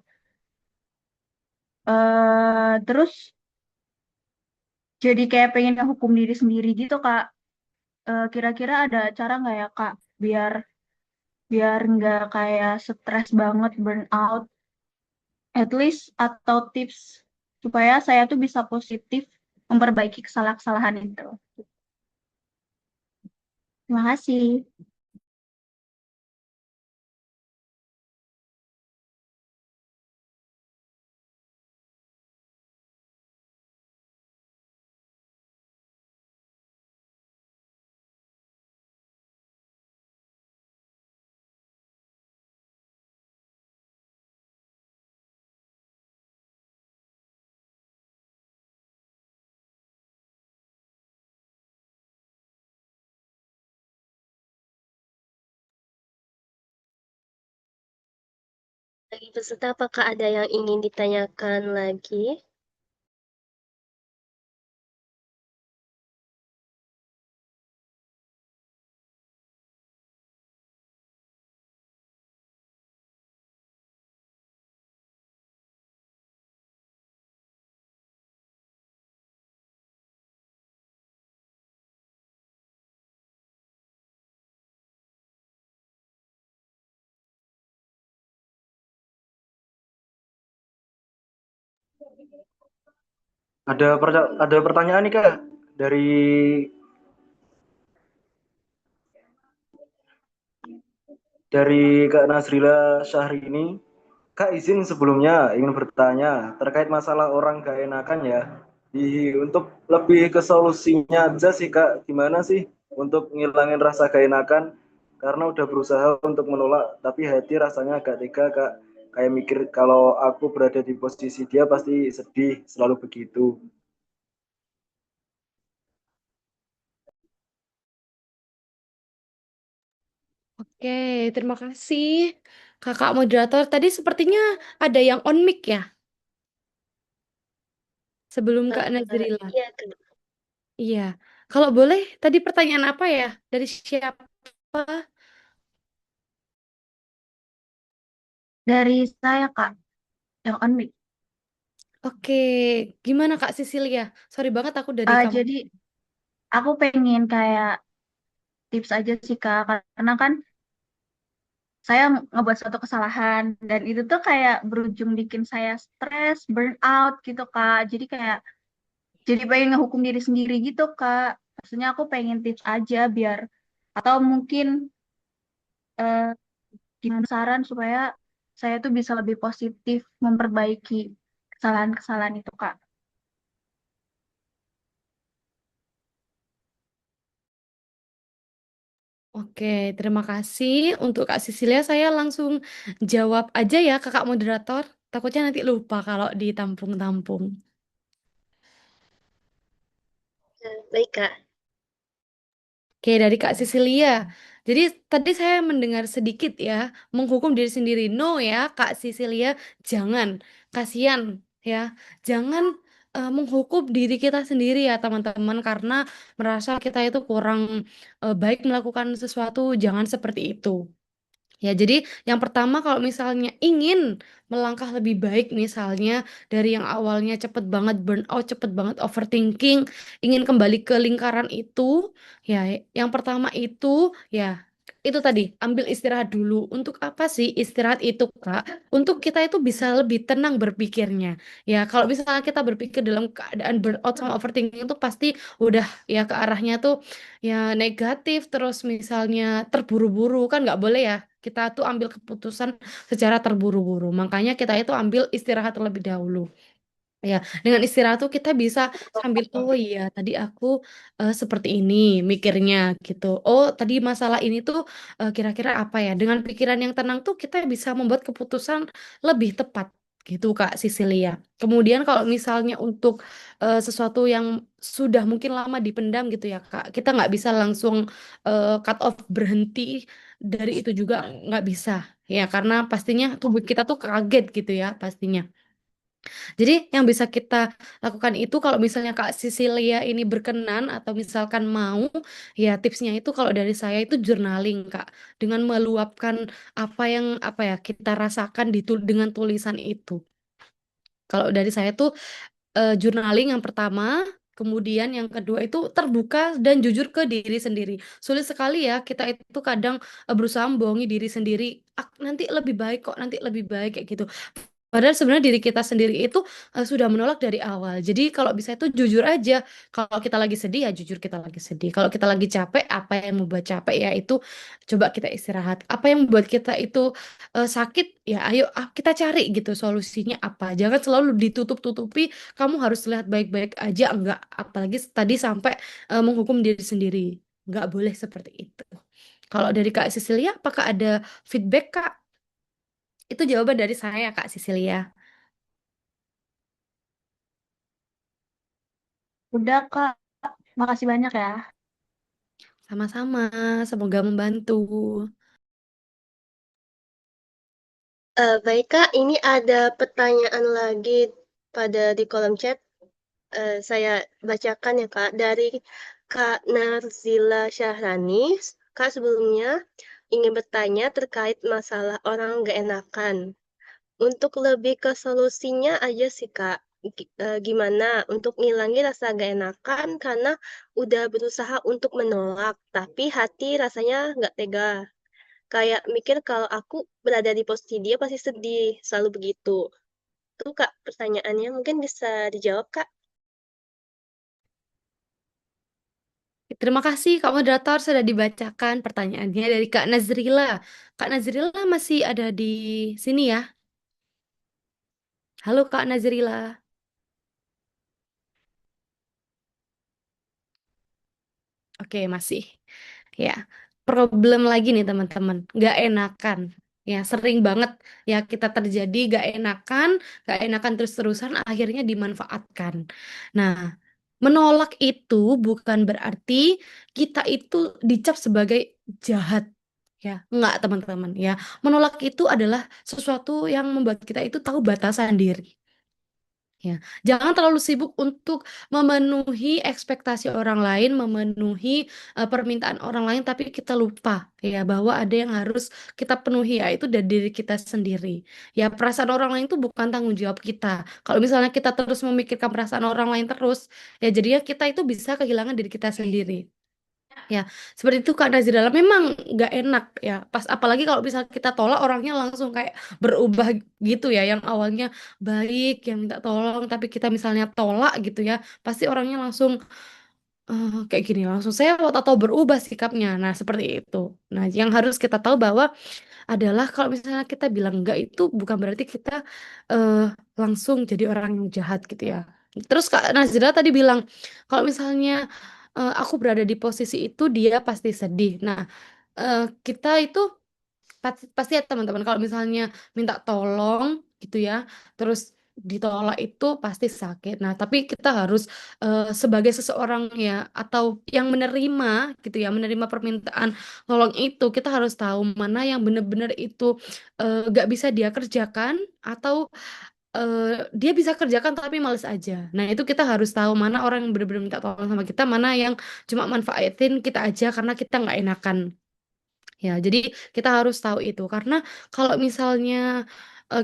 Terus jadi kayak pengen ngehukum diri sendiri gitu Kak. Kira-kira ada cara nggak ya Kak biar biar nggak kayak stres banget, burn out, at least atau tips supaya saya tuh bisa positif memperbaiki kesalahan-kesalahan itu. Terima kasih. Bagi peserta, apakah ada yang ingin ditanyakan lagi? Ada pertanyaan nih Kak dari Kak Nazrila Syahrini. Kak izin sebelumnya ingin bertanya terkait masalah orang gak enakan ya. Untuk lebih ke solusinya aja sih Kak, gimana sih untuk ngilangin rasa gak enakan? Karena udah berusaha untuk menolak, tapi hati rasanya agak tega Kak. Kayak mikir kalau aku berada di posisi dia pasti sedih, selalu begitu. Oke, terima kasih kakak moderator. Tadi sepertinya ada yang on mic ya, sebelum Kak Nazrila. Iya, Kak. Iya, kalau boleh, tadi pertanyaan apa ya? Dari siapa? Dari saya, Kak, yang on mic. Oke, gimana Kak Sisilia? Sorry banget aku dari kamu. Jadi aku pengen kayak tips aja sih, Kak, karena kan saya ngebuat suatu kesalahan dan itu tuh kayak berujung bikin saya stres, burn out gitu, Kak. Jadi pengen ngehukum diri sendiri gitu, Kak. Maksudnya aku pengen tips aja biar atau mungkin eh, gimana saran supaya saya tuh bisa lebih positif memperbaiki kesalahan-kesalahan itu, Kak. Oke, terima kasih untuk Kak Sisilia. Saya langsung jawab aja ya kakak moderator. Takutnya nanti lupa kalau ditampung-tampung. Baik, Kak. Oke, dari Kak Sisilia. Jadi tadi saya mendengar sedikit ya, menghukum diri sendiri. No ya, Kak Sisilia, jangan. Kasihan ya. Jangan menghukum diri kita sendiri ya, teman-teman, karena merasa kita itu kurang baik melakukan sesuatu, jangan seperti itu. Ya, jadi yang pertama kalau misalnya ingin melangkah lebih baik misalnya dari yang awalnya cepet banget burnout, cepet banget overthinking, ingin kembali ke lingkaran itu, ya yang pertama itu ya itu tadi ambil istirahat dulu. Untuk apa sih istirahat itu, Kak? Untuk kita itu bisa lebih tenang berpikirnya. Ya, kalau misalnya kita berpikir dalam keadaan burnout sama overthinking itu pasti udah ya ke arahnya tuh ya negatif terus misalnya terburu-buru kan nggak boleh ya kita tuh ambil keputusan secara terburu-buru. Makanya kita itu ambil istirahat terlebih dahulu. Ya, dengan istirahat tuh kita bisa sambil oh iya tadi aku seperti ini mikirnya gitu. Oh, tadi masalah ini tuh kira-kira apa ya? Dengan pikiran yang tenang tuh kita bisa membuat keputusan lebih tepat gitu Kak Sisilia. Kemudian kalau misalnya untuk sesuatu yang sudah mungkin lama dipendam gitu ya Kak, kita nggak bisa langsung cut off berhenti dari itu juga nggak bisa ya karena pastinya tubuh kita tuh kaget gitu ya pastinya. Jadi yang bisa kita lakukan itu kalau misalnya Kak Sisilia ini berkenan atau misalkan mau, ya tipsnya itu kalau dari saya itu journaling Kak, dengan meluapkan apa ya kita rasakan dengan tulisan itu. Kalau dari saya tuh journaling yang pertama, kemudian yang kedua itu terbuka dan jujur ke diri sendiri. Sulit sekali ya kita itu kadang berusaha membohongi diri sendiri. "Ah, nanti lebih baik kok, nanti lebih baik," kayak gitu. Padahal sebenarnya diri kita sendiri itu sudah menolak dari awal. Jadi kalau bisa itu jujur aja. Kalau kita lagi sedih ya jujur kita lagi sedih. Kalau kita lagi capek, apa yang membuat capek ya itu coba kita istirahat. Apa yang membuat kita itu sakit ya ayo kita cari gitu solusinya apa. Jangan selalu ditutup-tutupi. Kamu harus lihat baik-baik aja enggak. Apalagi tadi sampai menghukum diri sendiri. Enggak boleh seperti itu. Kalau dari Kak Cecilia, apakah ada feedback Kak? Itu jawaban dari saya, Kak Sisilia. Udah, Kak. Makasih banyak ya. Sama-sama, semoga membantu. Baik, Kak. Ini ada pertanyaan lagi di kolom chat. Saya bacakan ya, Kak. Dari Kak Narzila Syahrani. Kak, sebelumnya ingin bertanya terkait masalah orang nggak enakan. Untuk lebih ke solusinya aja sih, Kak. Gimana untuk ngilangin rasa gak enakan karena udah berusaha untuk menolak, tapi hati rasanya nggak tega. Kayak mikir kalau aku berada di posisi dia pasti sedih, selalu begitu. Itu Kak pertanyaannya, mungkin bisa dijawab Kak. Terima kasih Kak Moderator sudah dibacakan pertanyaannya dari Kak Nazrila. Kak Nazrila masih ada di sini ya? Halo Kak Nazrila. Oke, masih. Ya, problem lagi nih teman-teman. Gak enakan. Ya, sering banget ya kita terjadi gak enakan terus-terusan akhirnya dimanfaatkan. Nah, menolak itu bukan berarti kita itu dicap sebagai jahat. Ya, enggak teman-teman ya. Menolak itu adalah sesuatu yang membuat kita itu tahu batasan diri. Ya, jangan terlalu sibuk untuk memenuhi ekspektasi orang lain, memenuhi permintaan orang lain, tapi kita lupa ya bahwa ada yang harus kita penuhi ya itu dari diri kita sendiri. Ya, perasaan orang lain itu bukan tanggung jawab kita. Kalau misalnya kita terus memikirkan perasaan orang lain terus, ya jadinya kita itu bisa kehilangan diri kita sendiri. Ya, seperti itu Kak Nazirala. Memang nggak enak ya. Pas apalagi kalau misalnya kita tolak orangnya langsung kayak berubah gitu ya. Yang awalnya baik, yang minta tolong, tapi kita misalnya tolak gitu ya. Pasti orangnya langsung kayak gini, langsung sewot atau berubah sikapnya. Nah, seperti itu. Nah, yang harus kita tahu bahwa adalah kalau misalnya kita bilang enggak itu bukan berarti kita eh, langsung jadi orang yang jahat gitu ya. Terus Kak Nazira tadi bilang kalau misalnya aku berada di posisi itu dia pasti sedih. Nah, kita itu pasti ya teman-teman kalau misalnya minta tolong gitu ya, terus ditolak itu pasti sakit. Nah, tapi kita harus sebagai seseorang ya atau yang menerima gitu ya, menerima permintaan tolong itu kita harus tahu mana yang benar-benar itu gak bisa dia kerjakan atau dia bisa kerjakan tapi males aja. Nah, itu kita harus tahu mana orang yang benar-benar minta tolong sama kita, mana yang cuma manfaatin kita aja karena kita nggak enakan. Ya, jadi kita harus tahu itu karena kalau misalnya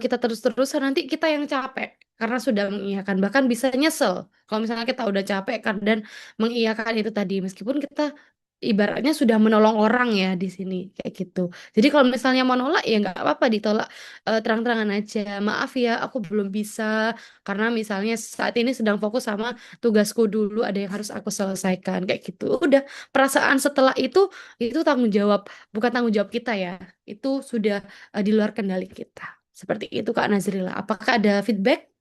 kita terus-terusan nanti kita yang capek karena sudah mengiyakan bahkan bisa nyesel kalau misalnya kita udah capek kan dan mengiyakan itu tadi meskipun kita ibaratnya sudah menolong orang ya di sini kayak gitu. Jadi kalau misalnya mau nolak ya nggak apa-apa ditolak terang-terangan aja. Maaf ya, aku belum bisa karena misalnya saat ini sedang fokus sama tugasku dulu ada yang harus aku selesaikan kayak gitu. Udah perasaan setelah itu tanggung jawab bukan tanggung jawab kita ya. Itu sudah di luar kendali kita. Seperti itu Kak Nazrila. Apakah ada feedback?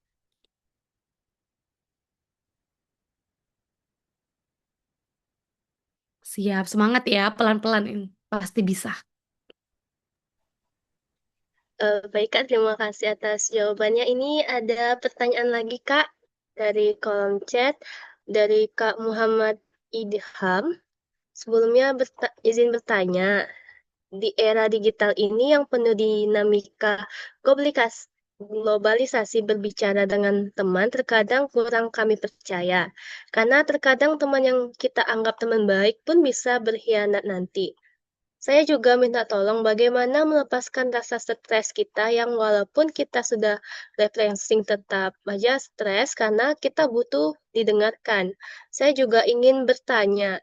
Siap, semangat ya, pelan-pelan ini. Pasti bisa. Baik Kak, terima kasih atas jawabannya. Ini ada pertanyaan lagi Kak dari kolom chat dari Kak Muhammad Idham. Sebelumnya izin bertanya, di era digital ini yang penuh dinamika globalisasi berbicara dengan teman terkadang kurang kami percaya. Karena terkadang teman yang kita anggap teman baik pun bisa berkhianat nanti. Saya juga minta tolong bagaimana melepaskan rasa stres kita yang walaupun kita sudah refreshing tetap aja stres karena kita butuh didengarkan. Saya juga ingin bertanya,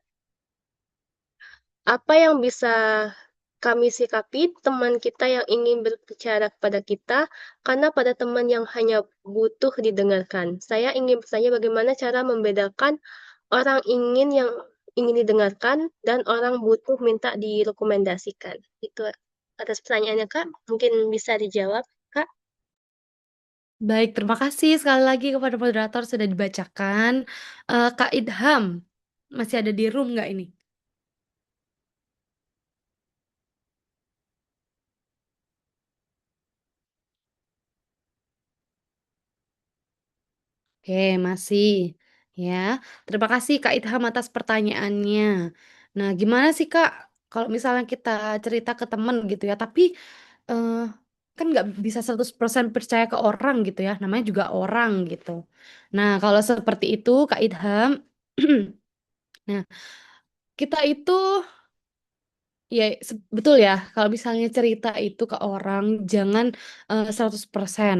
apa yang bisa kami sikapi teman kita yang ingin berbicara kepada kita karena pada teman yang hanya butuh didengarkan. Saya ingin bertanya bagaimana cara membedakan orang yang ingin didengarkan dan orang butuh minta direkomendasikan. Itu atas pertanyaannya Kak, mungkin bisa dijawab Kak. Baik, terima kasih sekali lagi kepada moderator sudah dibacakan. Kak Idham, masih ada di room nggak ini? Oke, masih. Ya, terima kasih Kak Idham atas pertanyaannya. Nah, gimana sih Kak, kalau misalnya kita cerita ke temen gitu ya, tapi eh, kan nggak bisa 100% percaya ke orang gitu ya, namanya juga orang gitu. Nah, kalau seperti itu Kak Idham, nah, kita itu ya betul ya, kalau misalnya cerita itu ke orang, jangan 100%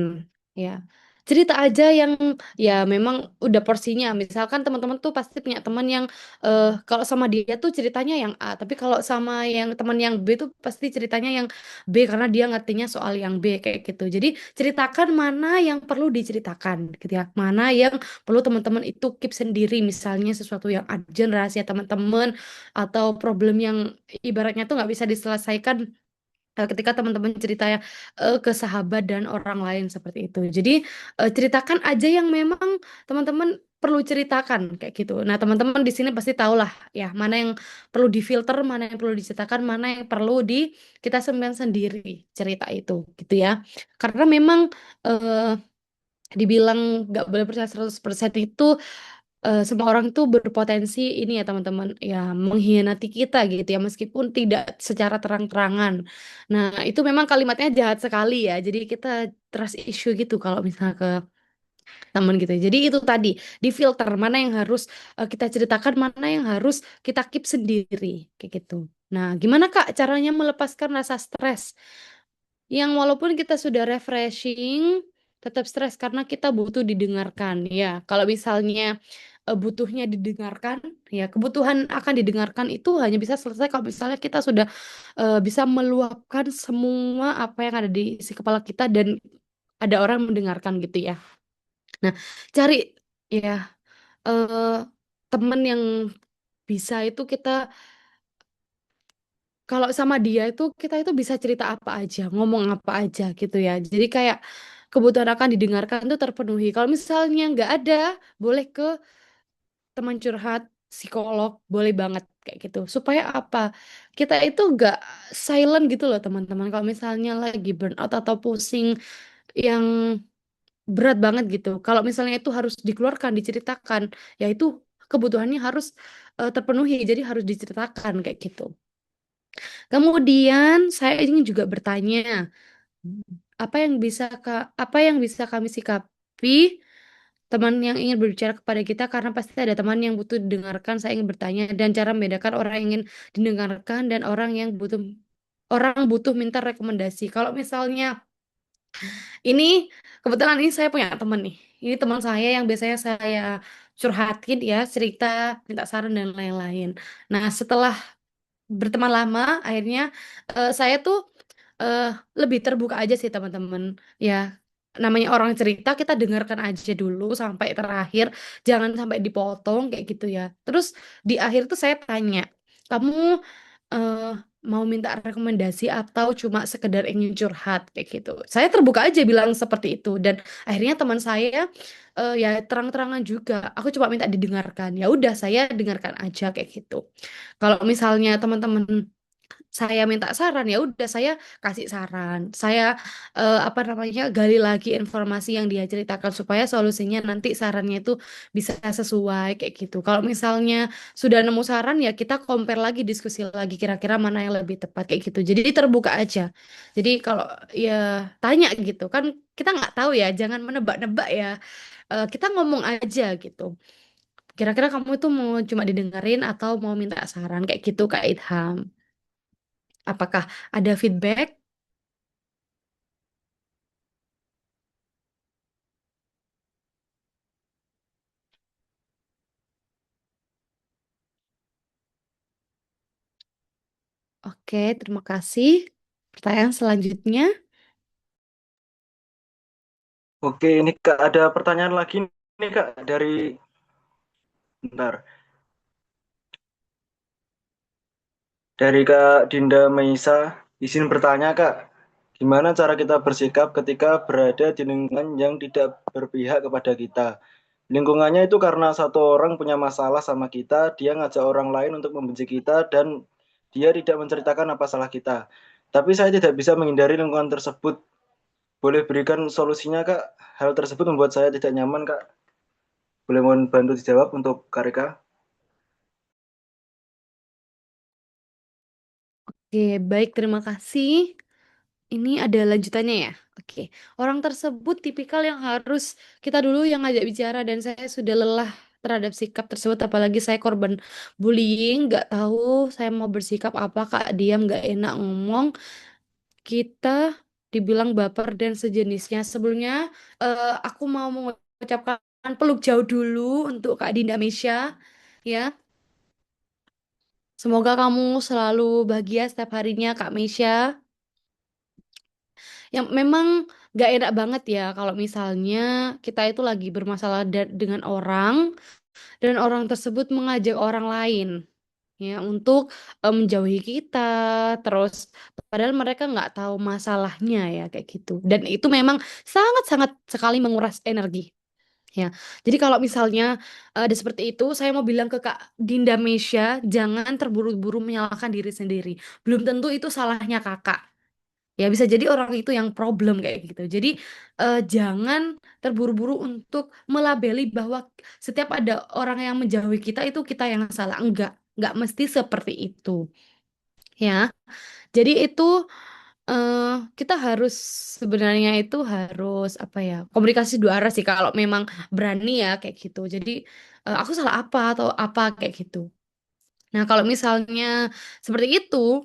ya. cerita aja yang ya memang udah porsinya. Misalkan teman-teman tuh pasti punya teman yang kalau sama dia tuh ceritanya yang A, tapi kalau sama yang teman yang B tuh pasti ceritanya yang B karena dia ngertinya soal yang B kayak gitu. Jadi ceritakan mana yang perlu diceritakan gitu ya. Mana yang perlu teman-teman itu keep sendiri, misalnya sesuatu yang urgent rahasia teman-teman atau problem yang ibaratnya tuh nggak bisa diselesaikan ketika teman-teman cerita ya ke sahabat dan orang lain seperti itu. Jadi ceritakan aja yang memang teman-teman perlu ceritakan kayak gitu. Nah, teman-teman di sini pasti tahu lah ya mana yang perlu difilter, mana yang perlu diceritakan, mana yang perlu kita simpan sendiri cerita itu gitu ya. Karena memang eh, dibilang nggak boleh percaya 100% itu semua orang tuh berpotensi ini ya teman-teman ya mengkhianati kita gitu ya meskipun tidak secara terang-terangan. Nah, itu memang kalimatnya jahat sekali ya. Jadi kita trust issue gitu kalau misalnya ke teman gitu ya. Jadi itu tadi difilter mana yang harus kita ceritakan, mana yang harus kita keep sendiri kayak gitu. Nah, gimana Kak caranya melepaskan rasa stres? Yang walaupun kita sudah refreshing, tetap stres karena kita butuh didengarkan. Ya, kalau misalnya butuhnya didengarkan, ya kebutuhan akan didengarkan itu hanya bisa selesai kalau misalnya kita sudah bisa meluapkan semua apa yang ada di isi kepala kita dan ada orang mendengarkan gitu ya. Nah, cari ya eh, temen yang bisa itu kita kalau sama dia itu kita itu bisa cerita apa aja, ngomong apa aja gitu ya. Jadi kayak kebutuhan akan didengarkan itu terpenuhi. Kalau misalnya nggak ada, boleh ke teman curhat, psikolog, boleh banget kayak gitu. Supaya apa? Kita itu nggak silent gitu loh teman-teman. Kalau misalnya lagi burnout atau pusing yang berat banget gitu. Kalau misalnya itu harus dikeluarkan, diceritakan, ya itu kebutuhannya harus terpenuhi. Jadi harus diceritakan kayak gitu. Kemudian saya ingin juga bertanya, apa yang bisa kami sikapi teman yang ingin berbicara kepada kita karena pasti ada teman yang butuh didengarkan. Saya ingin bertanya dan cara membedakan orang yang ingin didengarkan dan orang butuh minta rekomendasi. Kalau misalnya ini kebetulan ini saya punya teman nih. Ini teman saya yang biasanya saya curhatin ya, cerita, minta saran dan lain-lain. Nah, setelah berteman lama akhirnya saya tuh eh, lebih terbuka aja sih teman-teman ya namanya orang cerita kita dengarkan aja dulu sampai terakhir jangan sampai dipotong kayak gitu ya terus di akhir tuh saya tanya kamu eh, mau minta rekomendasi atau cuma sekedar ingin curhat kayak gitu saya terbuka aja bilang seperti itu dan akhirnya teman saya ya terang-terangan juga aku cuma minta didengarkan ya udah saya dengarkan aja kayak gitu kalau misalnya teman-teman saya minta saran ya udah saya kasih saran. Saya apa namanya gali lagi informasi yang dia ceritakan supaya solusinya nanti sarannya itu bisa sesuai kayak gitu. Kalau misalnya sudah nemu saran ya kita compare lagi diskusi lagi kira-kira mana yang lebih tepat kayak gitu. Jadi terbuka aja. Jadi kalau ya tanya gitu kan kita nggak tahu ya jangan menebak-nebak ya. Kita ngomong aja gitu. Kira-kira kamu itu mau cuma didengerin atau mau minta saran kayak gitu Kak Idham. Apakah ada feedback? Oke, terima kasih. Pertanyaan selanjutnya. Oke, ini Kak ada pertanyaan lagi nih Kak dari bentar. Dari Kak Dinda Meisa, izin bertanya Kak, gimana cara kita bersikap ketika berada di lingkungan yang tidak berpihak kepada kita? Lingkungannya itu karena satu orang punya masalah sama kita, dia ngajak orang lain untuk membenci kita dan dia tidak menceritakan apa salah kita. Tapi saya tidak bisa menghindari lingkungan tersebut. Boleh berikan solusinya Kak? Hal tersebut membuat saya tidak nyaman Kak. Boleh mohon bantu dijawab untuk Kak Rika? Oke, baik, terima kasih. Ini ada lanjutannya ya. Oke, orang tersebut tipikal yang harus kita dulu yang ngajak bicara dan saya sudah lelah terhadap sikap tersebut. Apalagi saya korban bullying, nggak tahu saya mau bersikap apa, Kak, diam, nggak enak ngomong. Kita dibilang baper dan sejenisnya. Sebelumnya aku mau mengucapkan peluk jauh dulu untuk Kak Dinda Mesya ya. Semoga kamu selalu bahagia setiap harinya Kak Mesya. Yang memang gak enak banget ya kalau misalnya kita itu lagi bermasalah dengan orang dan orang tersebut mengajak orang lain ya untuk menjauhi kita, terus padahal mereka nggak tahu masalahnya ya kayak gitu, dan itu memang sangat-sangat sekali menguras energi ya. Jadi kalau misalnya ada seperti itu, saya mau bilang ke Kak Dinda Mesya, jangan terburu-buru menyalahkan diri sendiri. Belum tentu itu salahnya kakak. Ya bisa jadi orang itu yang problem kayak gitu. Jadi jangan terburu-buru untuk melabeli bahwa setiap ada orang yang menjauhi kita itu kita yang salah. Enggak mesti seperti itu. Ya. Jadi itu eh, kita harus sebenarnya itu harus apa ya? Komunikasi dua arah sih kalau memang berani ya kayak gitu. Jadi aku salah apa atau apa kayak gitu. Nah, kalau misalnya seperti itu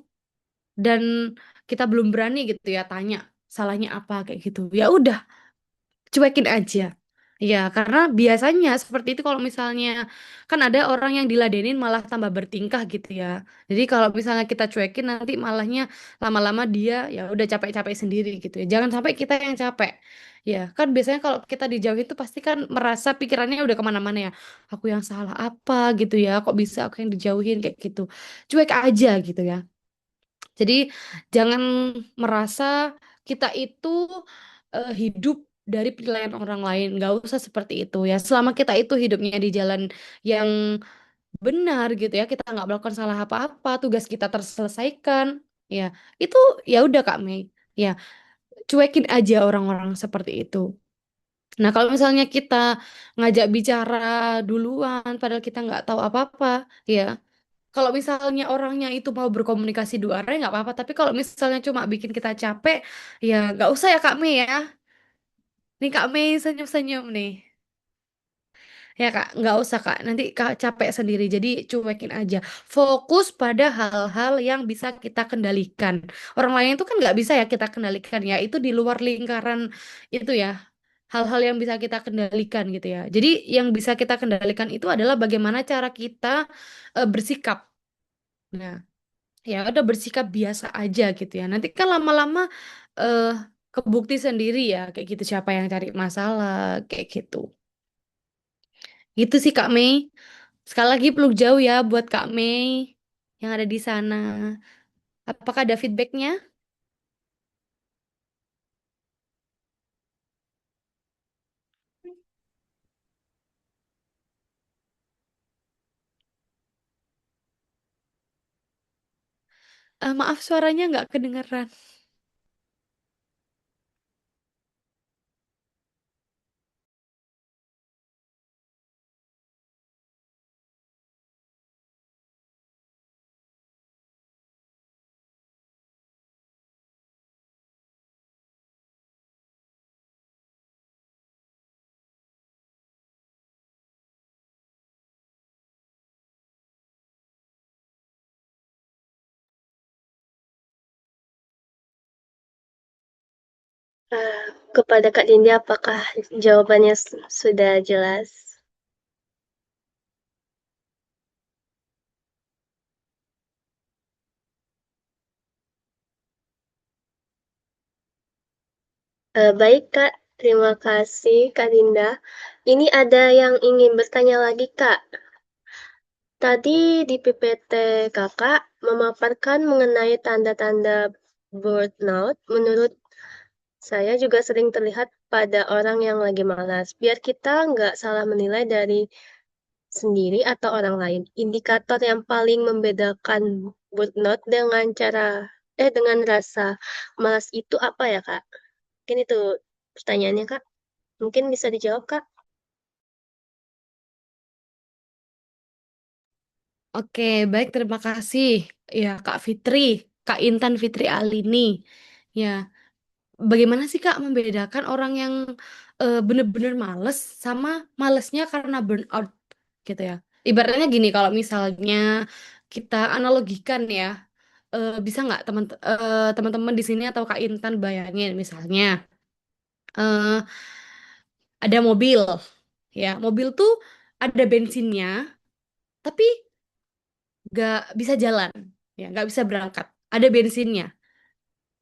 dan kita belum berani gitu ya tanya salahnya apa kayak gitu, ya udah cuekin aja ya, karena biasanya seperti itu. Kalau misalnya kan ada orang yang diladenin malah tambah bertingkah gitu ya, jadi kalau misalnya kita cuekin nanti malahnya lama-lama dia ya udah capek-capek sendiri gitu ya. Jangan sampai kita yang capek ya. Kan biasanya kalau kita dijauh itu pasti kan merasa pikirannya udah kemana-mana ya, aku yang salah apa gitu ya, kok bisa aku yang dijauhin kayak gitu. Cuek aja gitu ya. Jadi jangan merasa kita itu hidup dari penilaian orang lain. Nggak usah seperti itu ya. Selama kita itu hidupnya di jalan yang benar gitu ya, kita nggak melakukan salah apa-apa, tugas kita terselesaikan, ya itu ya udah Kak Mei. Ya, cuekin aja orang-orang seperti itu. Nah, kalau misalnya kita ngajak bicara duluan, padahal kita nggak tahu apa-apa, ya kalau misalnya orangnya itu mau berkomunikasi dua arah ya nggak apa-apa, tapi kalau misalnya cuma bikin kita capek, ya nggak usah ya Kak Mei ya. Nih Kak Mei senyum-senyum nih. Ya Kak, nggak usah Kak. Nanti Kak capek sendiri. Jadi cuekin aja. Fokus pada hal-hal yang bisa kita kendalikan. Orang lain itu kan nggak bisa ya kita kendalikan ya. Itu di luar lingkaran itu ya. Hal-hal yang bisa kita kendalikan gitu ya. Jadi yang bisa kita kendalikan itu adalah bagaimana cara kita bersikap. Nah, ya udah bersikap biasa aja gitu ya. Nanti kan lama-lama eh kebukti sendiri ya kayak gitu, siapa yang cari masalah kayak gitu. Gitu sih Kak Mei. Sekali lagi peluk jauh ya buat Kak Mei yang ada di sana. Apakah ada feedbacknya? Maaf suaranya nggak kedengeran. Kepada Kak Dinda, apakah jawabannya sudah jelas? Baik Kak, terima kasih Kak Dinda. Ini ada yang ingin bertanya lagi Kak. Tadi di PPT Kakak memaparkan mengenai tanda-tanda burnout. Menurut saya juga sering terlihat pada orang yang lagi malas. Biar kita nggak salah menilai dari sendiri atau orang lain. Indikator yang paling membedakan burnout dengan rasa malas itu apa ya, Kak? Mungkin itu pertanyaannya, Kak. Mungkin bisa dijawab, Kak. Oke, baik, terima kasih ya Kak Fitri, Kak Intan Fitri Alini. Ya, bagaimana sih Kak membedakan orang yang bener-bener males sama malesnya karena burnout gitu ya? Ibaratnya gini, kalau misalnya kita analogikan ya, bisa nggak teman-teman di sini atau Kak Intan bayangin misalnya eh, ada mobil, ya mobil tuh ada bensinnya, tapi nggak bisa jalan, ya nggak bisa berangkat. Ada bensinnya,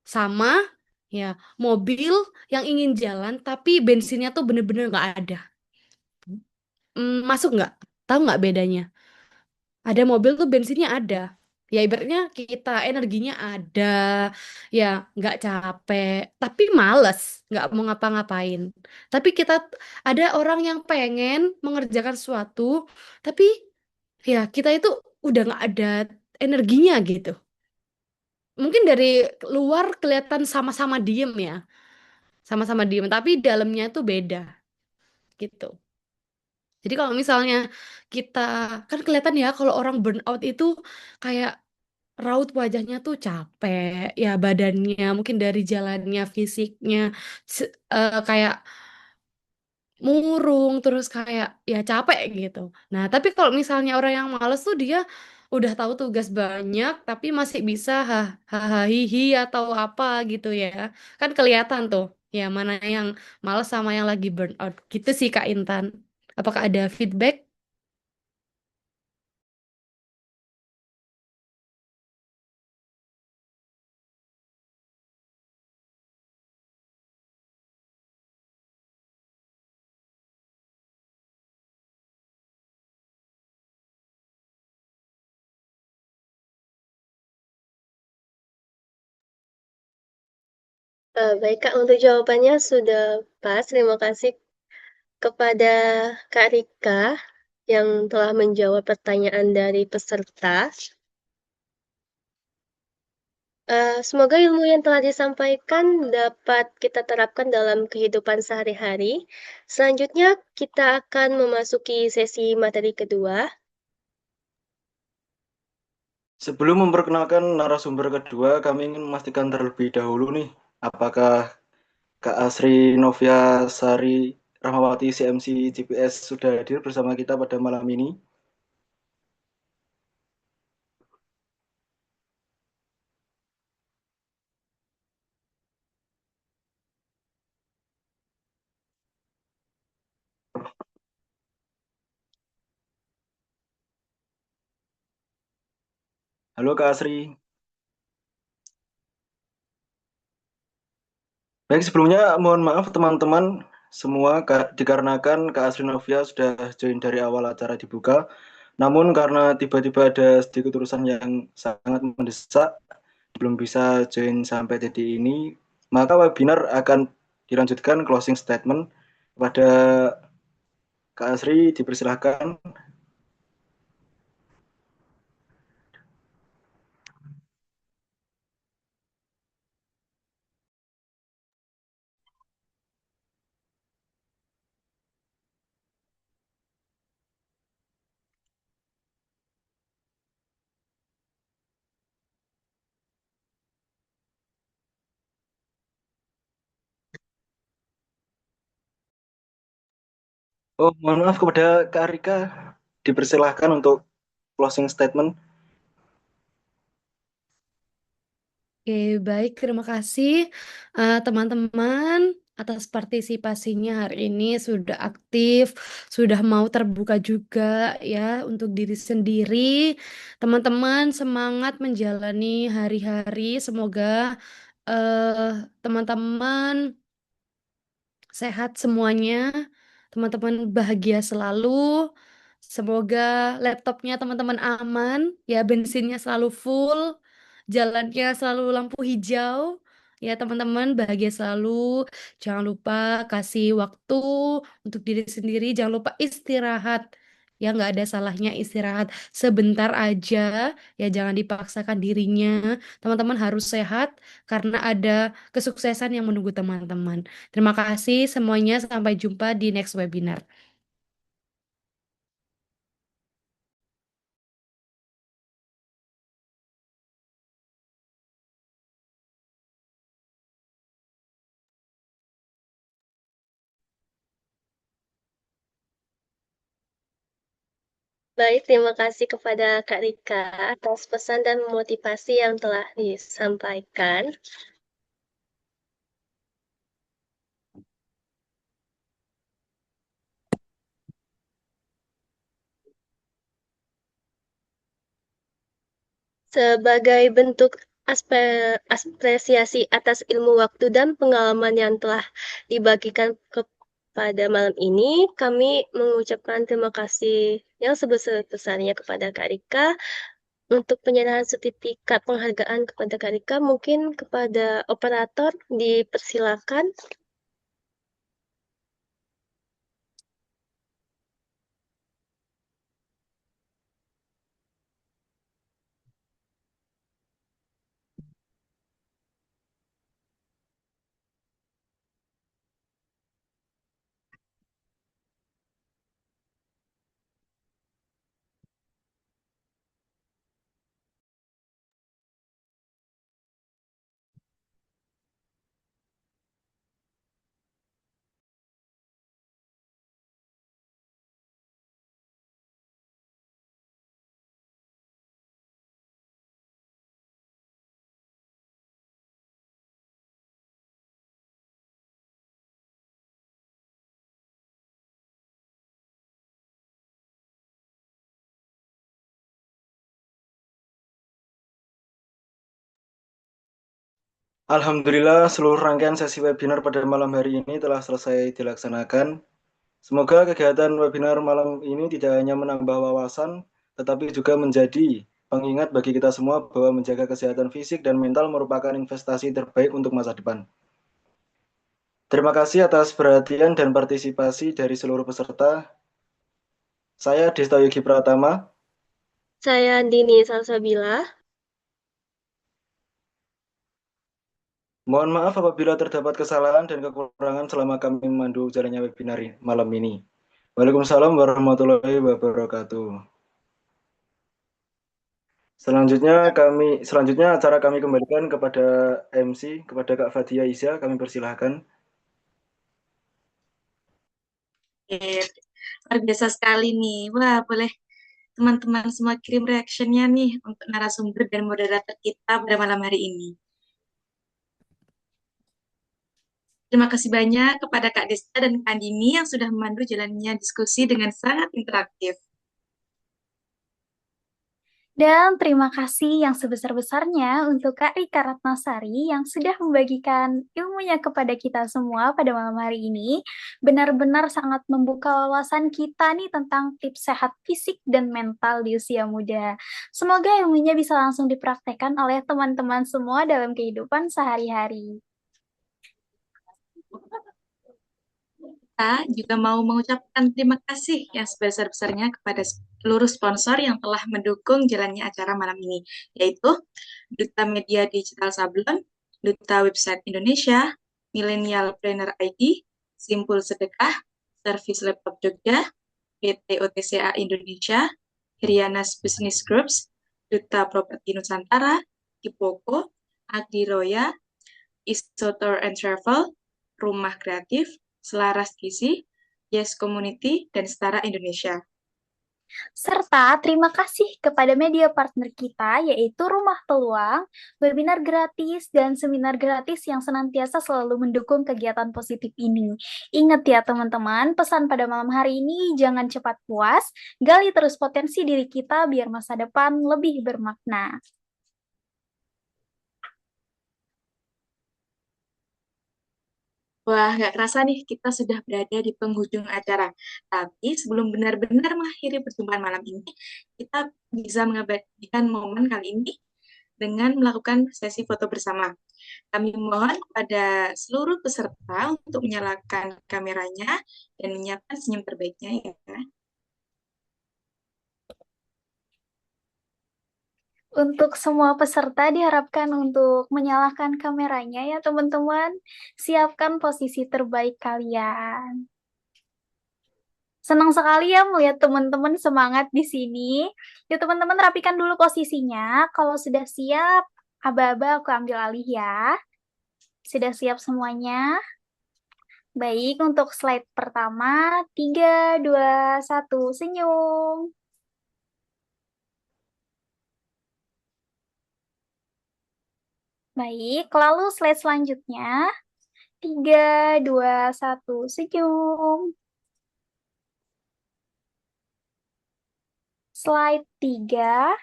sama ya mobil yang ingin jalan tapi bensinnya tuh bener-bener nggak ada. Masuk nggak? Tahu nggak bedanya? Ada mobil tuh bensinnya ada. Ya ibaratnya kita energinya ada, ya nggak capek, tapi males, nggak mau ngapa-ngapain. Tapi ada orang yang pengen mengerjakan sesuatu, tapi ya kita itu udah nggak ada energinya gitu. Mungkin dari luar kelihatan sama-sama diem ya, sama-sama diem, tapi dalamnya tuh beda gitu. Jadi kalau misalnya kita kan kelihatan ya kalau orang burnout itu kayak raut wajahnya tuh capek, ya badannya mungkin dari jalannya, fisiknya kayak murung terus kayak ya capek gitu. Nah, tapi kalau misalnya orang yang males tuh dia udah tahu tugas banyak tapi masih bisa hahaha hihi atau apa gitu ya. Kan kelihatan tuh ya mana yang males sama yang lagi burnout. Gitu sih Kak Intan. Apakah ada feedback? Baik Kak, untuk jawabannya sudah pas. Terima kasih kepada Kak Rika yang telah menjawab pertanyaan dari peserta. Semoga ilmu yang telah disampaikan dapat kita terapkan dalam kehidupan sehari-hari. Selanjutnya, kita akan memasuki sesi materi kedua. Sebelum memperkenalkan narasumber kedua, kami ingin memastikan terlebih dahulu nih, apakah Kak Asri Novia Sari Rahmawati CMC GPS sudah hadir bersama kita pada malam ini. Halo Kak Asri. Baik, sebelumnya mohon maaf teman-teman semua dikarenakan Kak Asri Novia sudah join dari awal acara dibuka. Namun karena tiba-tiba ada sedikit urusan yang sangat mendesak, belum bisa join sampai detik ini, maka webinar akan dilanjutkan closing statement. Kepada Kak Asri dipersilahkan. Oh, mohon maaf kepada Kak Rika, dipersilahkan untuk closing statement. Oke, baik. Terima kasih teman-teman atas partisipasinya hari ini sudah aktif, sudah mau terbuka juga ya untuk diri sendiri. Teman-teman semangat menjalani hari-hari. Semoga teman-teman sehat semuanya, teman-teman bahagia selalu. Semoga laptopnya teman-teman aman, ya bensinnya selalu full, jalannya selalu lampu hijau. Ya teman-teman bahagia selalu. Jangan lupa kasih waktu untuk diri sendiri, jangan lupa istirahat. Ya nggak ada salahnya istirahat sebentar aja, ya jangan dipaksakan dirinya. Teman-teman harus sehat karena ada kesuksesan yang menunggu teman-teman. Terima kasih semuanya. Sampai jumpa di next webinar. Baik, terima kasih kepada Kak Rika atas pesan dan motivasi yang telah disampaikan. Sebagai bentuk apresiasi atas ilmu waktu dan pengalaman yang telah dibagikan kepada malam ini, kami mengucapkan terima kasih yang sebesar-besarnya kepada Kak Rika. Untuk penyerahan sertifikat penghargaan kepada Kak Rika, mungkin kepada operator dipersilakan. Alhamdulillah, seluruh rangkaian sesi webinar pada malam hari ini telah selesai dilaksanakan. Semoga kegiatan webinar malam ini tidak hanya menambah wawasan, tetapi juga menjadi pengingat bagi kita semua bahwa menjaga kesehatan fisik dan mental merupakan investasi terbaik untuk masa depan. Terima kasih atas perhatian dan partisipasi dari seluruh peserta. Saya Desta Yogi Pratama. Saya Dini Salsabila. Mohon maaf apabila terdapat kesalahan dan kekurangan selama kami memandu jalannya webinar malam ini. Waalaikumsalam warahmatullahi wabarakatuh. Selanjutnya acara kami kembalikan kepada MC, kepada Kak Fadia Isya, kami persilahkan. Oke, luar biasa sekali nih. Wah, boleh teman-teman semua kirim reactionnya nih untuk narasumber dan moderator kita pada malam hari ini. Terima kasih banyak kepada Kak Desta dan Kak Andini yang sudah memandu jalannya diskusi dengan sangat interaktif. Dan terima kasih yang sebesar-besarnya untuk Kak Rika Ratnasari yang sudah membagikan ilmunya kepada kita semua pada malam hari ini. Benar-benar sangat membuka wawasan kita nih tentang tips sehat fisik dan mental di usia muda. Semoga ilmunya bisa langsung dipraktekkan oleh teman-teman semua dalam kehidupan sehari-hari. Kita juga mau mengucapkan terima kasih yang sebesar-besarnya kepada seluruh sponsor yang telah mendukung jalannya acara malam ini, yaitu Duta Media Digital Sablon, Duta Website Indonesia, Millennial Planner ID, Simpul Sedekah, Service Laptop Jogja, PT OTCA Indonesia, Herianas Business Groups, Duta Properti Nusantara, Kipoko, Agri Roya, Isotor and Travel, Rumah Kreatif, Selaras Gizi, Yes Community, dan Setara Indonesia. Serta terima kasih kepada media partner kita yaitu Rumah Peluang, webinar gratis, dan seminar gratis yang senantiasa selalu mendukung kegiatan positif ini. Ingat ya teman-teman, pesan pada malam hari ini jangan cepat puas, gali terus potensi diri kita biar masa depan lebih bermakna. Wah, nggak kerasa nih kita sudah berada di penghujung acara. Tapi sebelum benar-benar mengakhiri perjumpaan malam ini, kita bisa mengabadikan momen kali ini dengan melakukan sesi foto bersama. Kami mohon kepada seluruh peserta untuk menyalakan kameranya dan menyiapkan senyum terbaiknya ya. Untuk semua peserta diharapkan untuk menyalakan kameranya ya teman-teman. Siapkan posisi terbaik kalian. Senang sekali ya melihat teman-teman semangat di sini. Yuk teman-teman rapikan dulu posisinya. Kalau sudah siap, aba-aba aku ambil alih ya. Sudah siap semuanya? Baik, untuk slide pertama, 3, 2, 1, senyum. Baik, lalu slide selanjutnya. 3, 2, 1, senyum. Slide 3,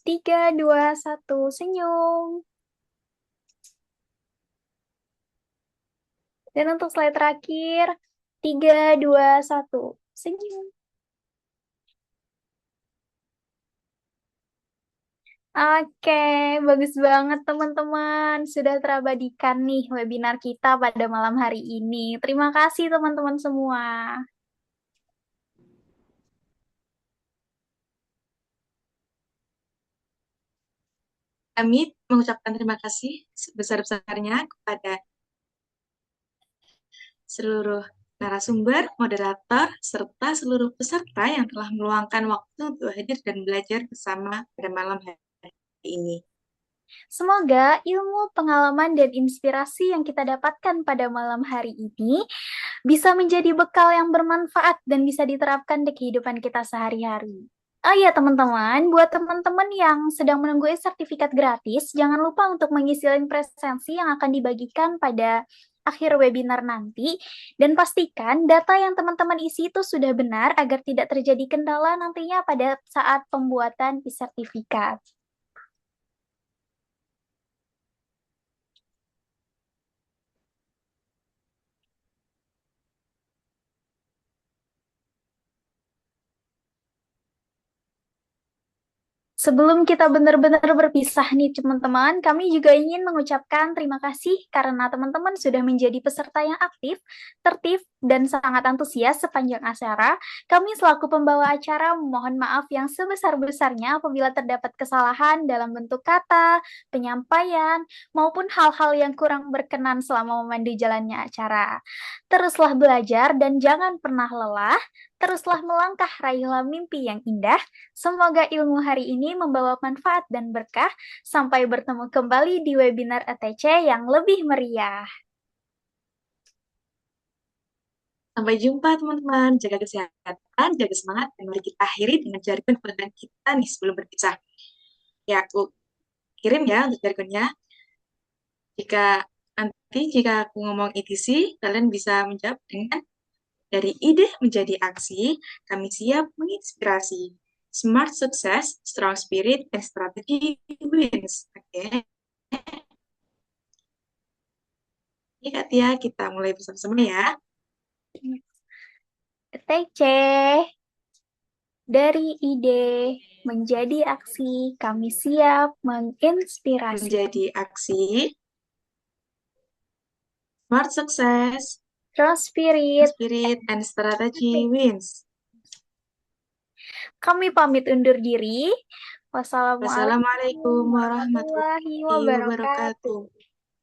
3, 2, 1, senyum. Dan untuk slide terakhir, 3, 2, 1, senyum. Oke, bagus banget teman-teman. Sudah terabadikan nih webinar kita pada malam hari ini. Terima kasih teman-teman semua. Kami mengucapkan terima kasih sebesar-besarnya kepada seluruh narasumber, moderator, serta seluruh peserta yang telah meluangkan waktu untuk hadir dan belajar bersama pada malam hari ini. Semoga ilmu, pengalaman, dan inspirasi yang kita dapatkan pada malam hari ini bisa menjadi bekal yang bermanfaat dan bisa diterapkan di kehidupan kita sehari-hari. Oh iya teman-teman, buat teman-teman yang sedang menunggu sertifikat gratis, jangan lupa untuk mengisi link presensi yang akan dibagikan pada akhir webinar nanti, dan pastikan data yang teman-teman isi itu sudah benar agar tidak terjadi kendala nantinya pada saat pembuatan e-sertifikat. Sebelum kita benar-benar berpisah nih teman-teman, kami juga ingin mengucapkan terima kasih karena teman-teman sudah menjadi peserta yang aktif, tertib, dan sangat antusias sepanjang acara. Kami selaku pembawa acara mohon maaf yang sebesar-besarnya apabila terdapat kesalahan dalam bentuk kata, penyampaian, maupun hal-hal yang kurang berkenan selama memandu jalannya acara. Teruslah belajar dan jangan pernah lelah, teruslah melangkah raihlah mimpi yang indah. Semoga ilmu hari ini membawa manfaat dan berkah. Sampai bertemu kembali di webinar ETC yang lebih meriah. Sampai jumpa teman-teman, jaga kesehatan, jaga semangat, dan mari kita akhiri dengan jargon perdana kita nih sebelum berpisah. Ya, aku kirim ya untuk jargonnya. Jika aku ngomong ETC, kalian bisa menjawab dengan dari ide menjadi aksi, kami siap menginspirasi. Smart success, strong spirit, and strategy wins. Oke. Ini Kak Tia, kita mulai bersama-sama ya. ETC, dari ide menjadi aksi, kami siap menginspirasi. Menjadi aksi. Smart success, strong spirit, and strategy wins. Kami pamit undur diri. Wassalamualaikum Wassalamualaikum warahmatullahi wabarakatuh.